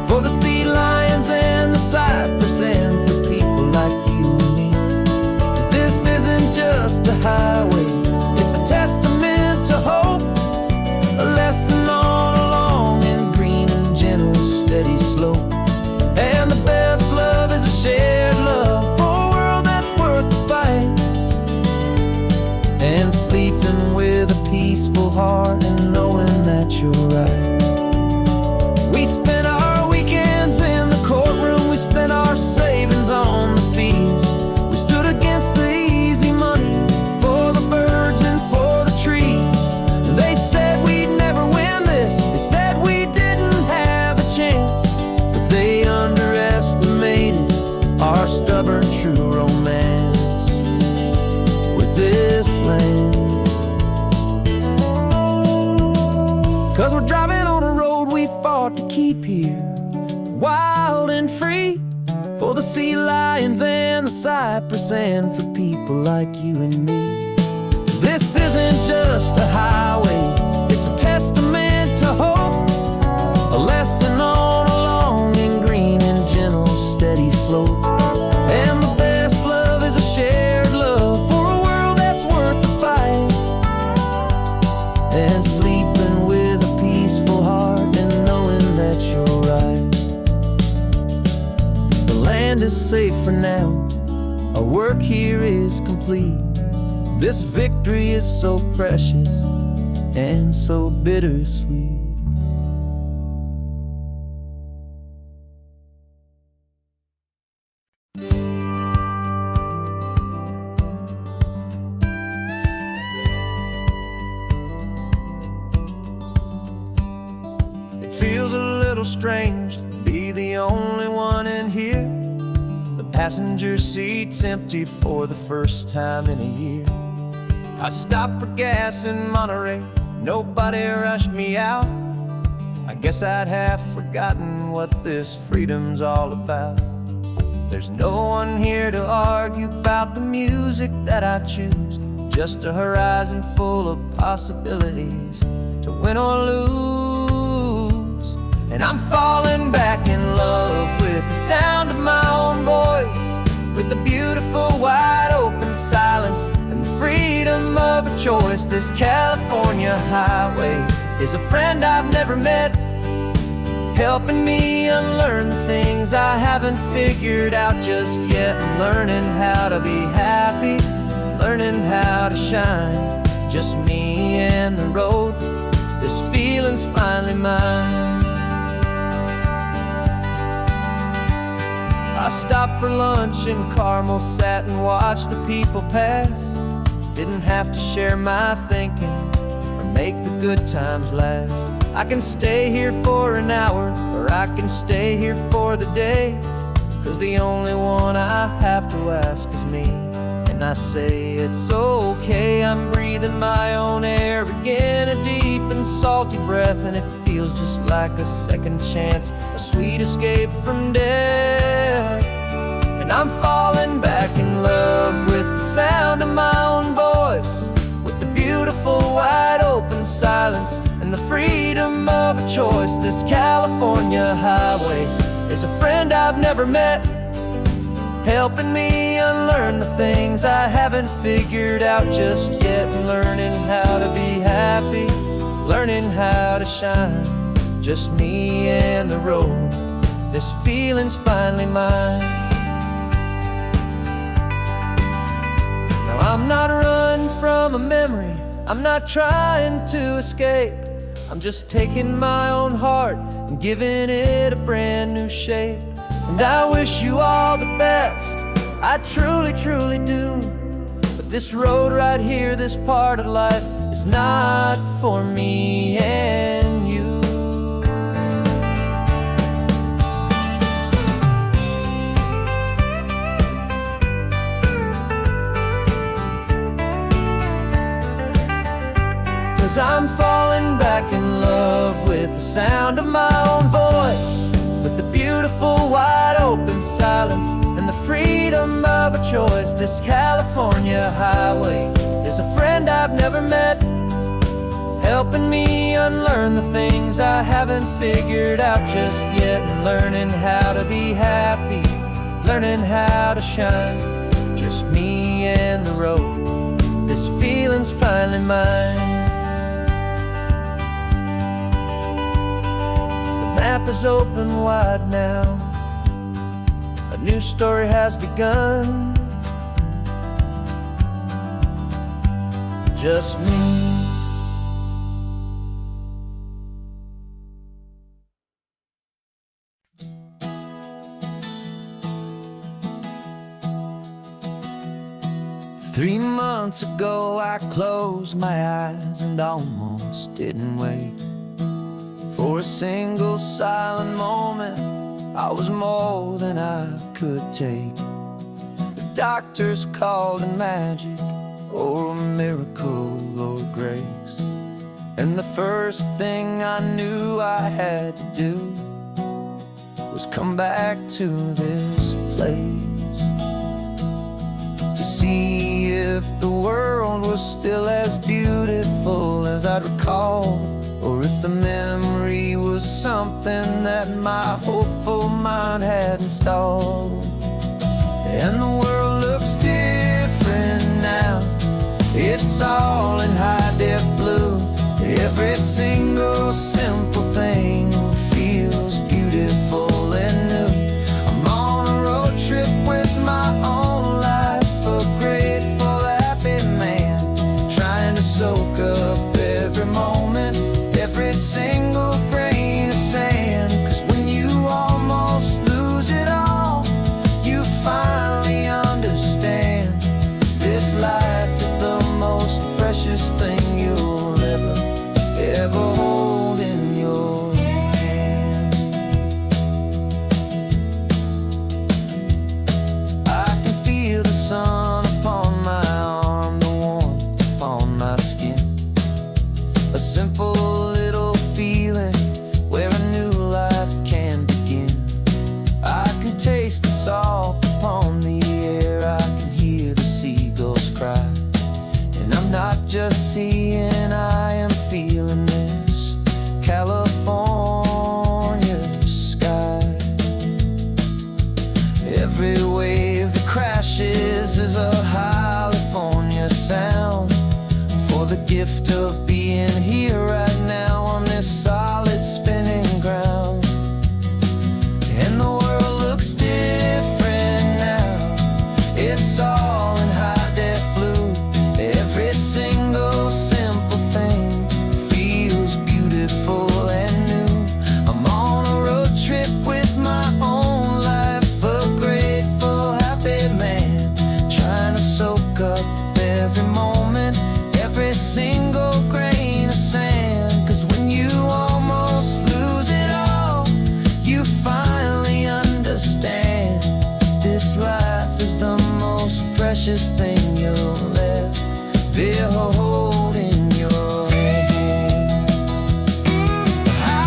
for the sea lions and the cypress and for people like you and me. This isn't just a highway, it's a testament to hope, a lesson on a long and green and gentle steady slope. And the best love is a shared love for a world that's worth the fight, and sleeping with a peaceful heart stubborn true romance with this land. 'Cause we're driving on a road we fought to keep here, wild and free, for the sea lions and the cypress and for people like you and me. This isn't just a highway, it's a testament to hope, a lesson on a long and green and gentle steady slope. And the best love is a shared love for a world that's worth the fight, and sleeping with a peaceful heart and knowing that you're right. The land is safe for now, our work here is complete. This victory is so precious and so bittersweet. It feels a little strange to be the only one in here. The passenger seat's empty for the first time in a year. I stopped for gas in Monterey, nobody rushed me out. I guess I'd half forgotten what this freedom's all about. There's no one here to argue about the music that I choose, just a horizon full of possibilities to win or lose. And I'm falling back in love with the sound of my own voice, with the beautiful wide open silence and the freedom of a choice. This California highway is a friend I've never met, helping me unlearn the things I haven't figured out just yet. I'm learning how to be happy, learning how to shine, just me and the road. This feeling's finally mine. I stopped for lunch in Carmel, sat and watched the people pass. Didn't have to share my thinking or make the good times last. I can stay here for an hour, or I can stay here for the day, 'cause the only one I have to ask is me. And I say it's okay, I'm breathing my own air again, a deep and salty breath, and it feels just like a second chance, a sweet escape from death. And I'm falling back in love with the sound of my own voice, with the beautiful wide open silence and the freedom of a choice. This California highway is a friend I've never met, helping me unlearn the things I haven't figured out just yet. And learning how to be happy, learning how to shine, just me and the road. This feeling's finally mine. Now I'm not running from a memory, I'm not trying to escape. I'm just taking my own heart and giving it a brand new shape. And I wish you all the best, I truly, truly do. But this road right here, this part of life, is not for me and you. 'Cause I'm falling back in love with the sound of my own voice, with the beautiful wide open silence and the freedom of a choice. This California highway is a friend I've never met, helping me unlearn the things I haven't figured out just yet. And learning how to be happy, learning how to shine, just me and the road. This feeling's finally mine. The map is open wide now, a new story has begun. Just me. Three months ago I closed my eyes and almost didn't wait for a single silent moment. I was more than I could take. doctors called it magic, or a miracle, or grace. And the first thing I knew I had to do was come back to this place, to see if the world was still as beautiful as I'd recall, or if the memory was something that my hopeful mind had installed. And the world looks different now, it's all in high-def blue. Every single simple thing feels beautiful and new. I'm on a road trip with my own life, a grateful, happy man, trying to soak up every moment, every single grain of sand. 'Cause when you almost lose it all, you finally understand this life is the most precious thing you'll ever hold in your hand. I can feel the sun upon my arm, the warmth upon my skin, a simple little feeling where a new life can begin. I can taste the salt upon the air, I can hear the seagulls cry, and I'm not just seeing, I am feeling this California sky. Every wave that crashes is a California sound, for the gift of being here right now on this solid spinning ground. And the world looks different now, it's all in high-def blue. Every single simple thing feels beautiful and new. I'm on a road trip with my own life, a grateful, happy man, trying to soak up every moment, every single grain of sand. 'Cause when you almost lose it all, you finally understand this life is the most precious thing you'll ever hold in your hand.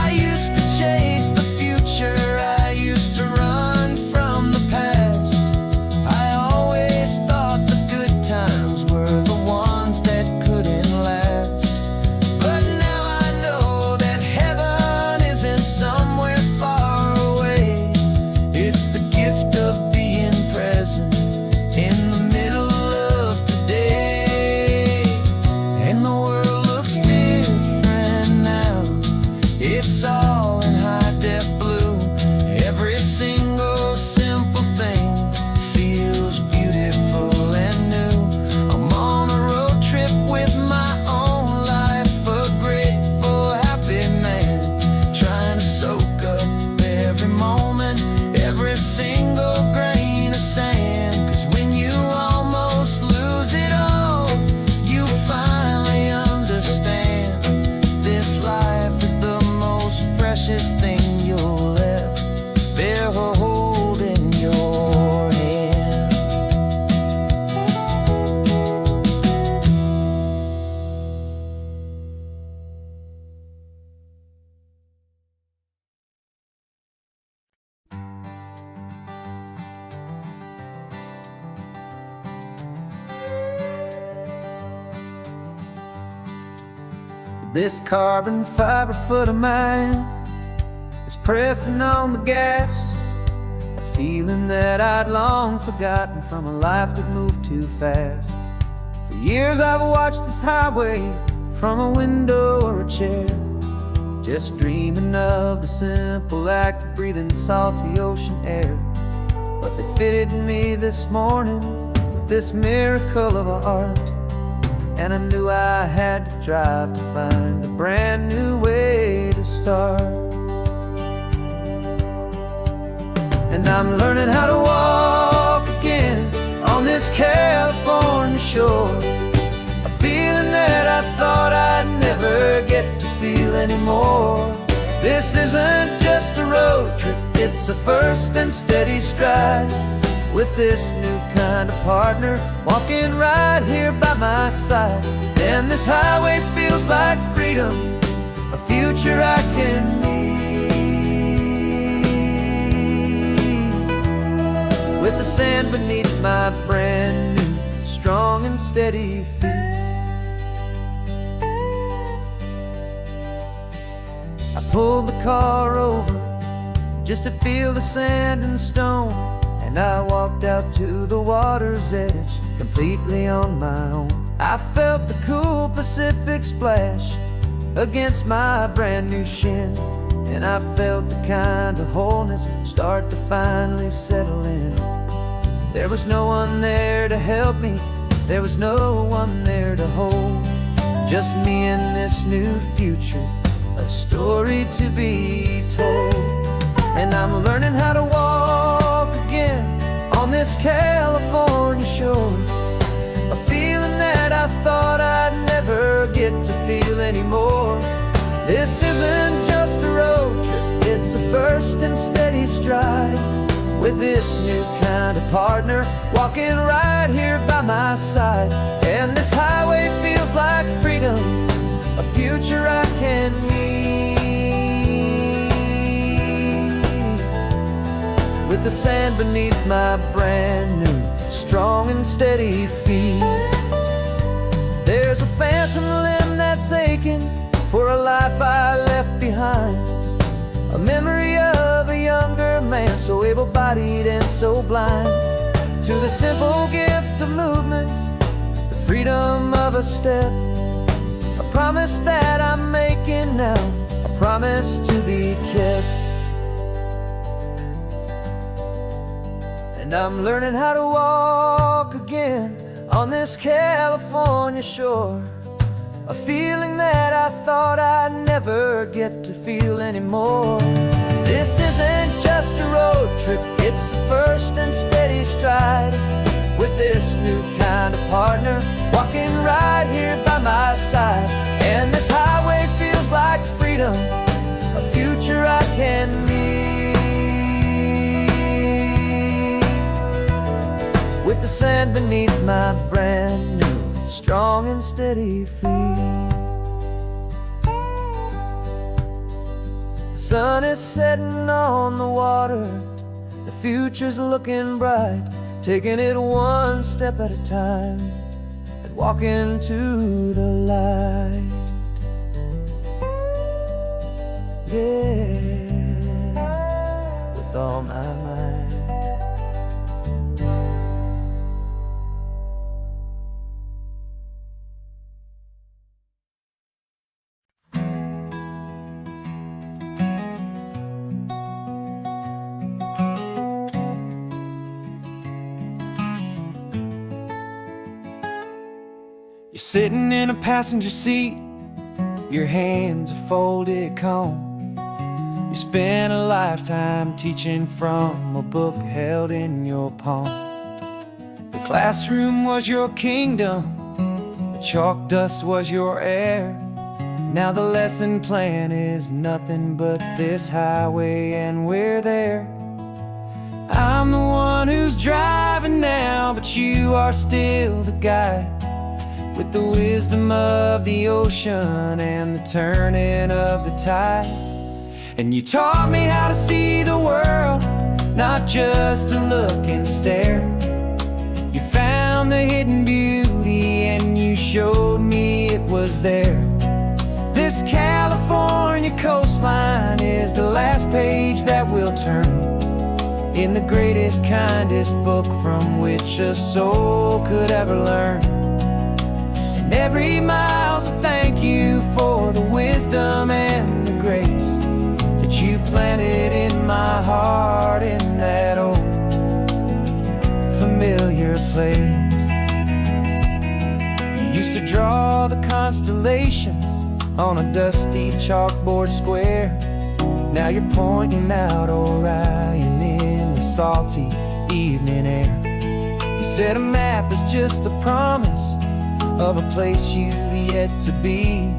I used to chase the future, I used to run from the past. I always thought the good times were the ones that couldn't last. But now I know that heaven isn't somewhere far away. It's the gift of being present in the middle of today. And the world looks different now, it's all in high-def blue. Every single simple thing feels beautiful and new. I'm on a road trip with my own life, a grateful, happy man, trying to soak up every moment, every single grain of sand. 'Cause when you almost lose it all, you finally understand this life is the most precious thing you'll ever hold in your hand. This carbon fiber foot of mine is pressing on the gas, a feeling that I'd long forgotten from a life that moved too fast. For years I've watched this highway from a window or a chair, just dreaming of the simple act of breathing salty ocean air. But they fitted me this morning with this miracle of art, and I knew I had to drive to find a brand new way to start. And I'm learning how to walk again on this California shore, a feeling that I thought I'd never get to feel anymore. This isn't just a road trip, it's a first and steady stride with this new kind of partner walking right here by my side. And this highway feels like freedom, a future I can need, with the sand beneath my brand new strong and steady feet. I pulled the car over just to feel the sand and stone, and I walked out to the water's edge completely on my own. I felt the cool Pacific splash against my brand new shin, and I felt the kind of wholeness start to finally settle in. There was no one there to help me, there was no one there to hold, just me and this new future, a story to be told. And I'm learning how to walk again on this California shore, a feeling that I thought I'd never get to feel anymore. This isn't just a road trip, it's a first and steady stride, with this new kind of partner walking right here by my side. And this highway feels like freedom, a future I can need, with the sand beneath my brand new strong and steady feet. There's a phantom limb that's aching for a life I left behind, a memory of a younger man so able-bodied and so blind, to the simple gift of movement, the freedom of a step, a promise that I'm making now, a promise to be kept. And I'm learning how to walk again on this California shore, a feeling that I thought I'd never get to feel anymore. This isn't just a road trip, it's a first and steady stride, with this new kind of partner walking right here by my side. And this highway feels like freedom, a future I can need, with the sand beneath my brand new strong and steady feet. The sun is setting on the water, the future's looking bright, taking it one step at a time and walking to the light. Yeah, with all my might. You're sitting in a passenger seat, your hands are folded calm. You spent a lifetime teaching from a book held in your palm. The classroom was your kingdom, the chalk dust was your air. Now the lesson plan is nothing but this highway, and we're there. I'm the one who's driving now, but you are still the guide, with the wisdom of the ocean and the turning of the tide. And you taught me how to see the world, not just to look and stare. You found the hidden beauty and you showed me it was there. This California coastline is the last page that we'll turn in the greatest, kindest book from which a soul could ever learn. And every mile's a thank you for the wisdom and the grace that you planted in my heart in that old familiar place. You used to draw the constellations on a dusty chalkboard square. Now you're pointing out Orion in the salty evening air. You said a map is just a promise of a place you've yet to be,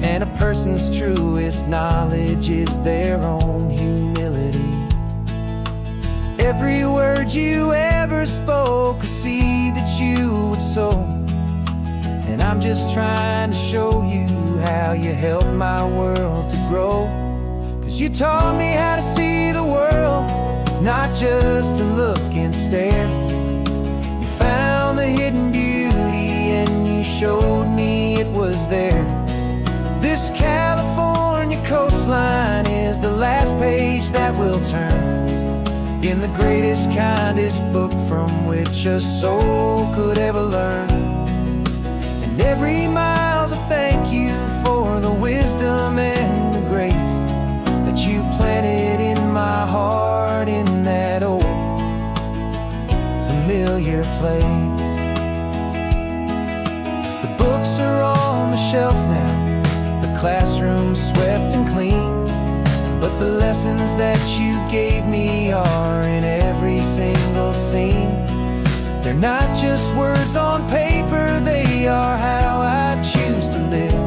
and a person's truest knowledge is their own humility. Every word you ever spoke, a seed that you would sow. And I'm just trying to show you how you helped my world to grow. 'Cause you taught me how to see the world, not just to look and stare. You found the hidden beauty and you showed me it was there. This California coastline is the last page that we'll turn in the greatest, kindest book from which a soul could ever learn. And every mile's a thank you for the wisdom and the grace that you planted in my heart in that old familiar place. The books are on the shelf now, the classroom swept and clean, but the lessons that you gave me are in every single scene. They're not just words on paper, they are how I choose to live.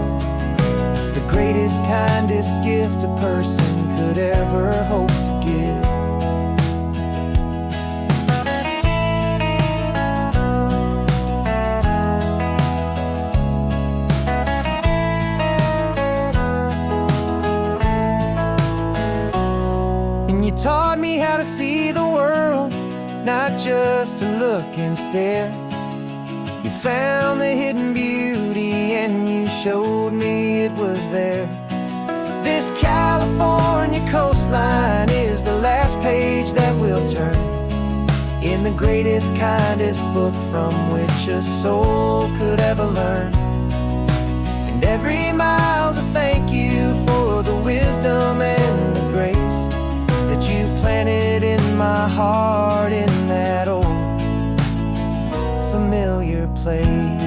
The greatest, kindest gift a person could ever hope to give. You taught me how to see the world, not just to look and stare. You found the hidden beauty and you showed me it was there. This California coastline is the last page that we'll turn in the greatest, kindest book from which a soul could ever learn. And every mile's a thank you for the wisdom and the grace that you planted in my heart in that old familiar place.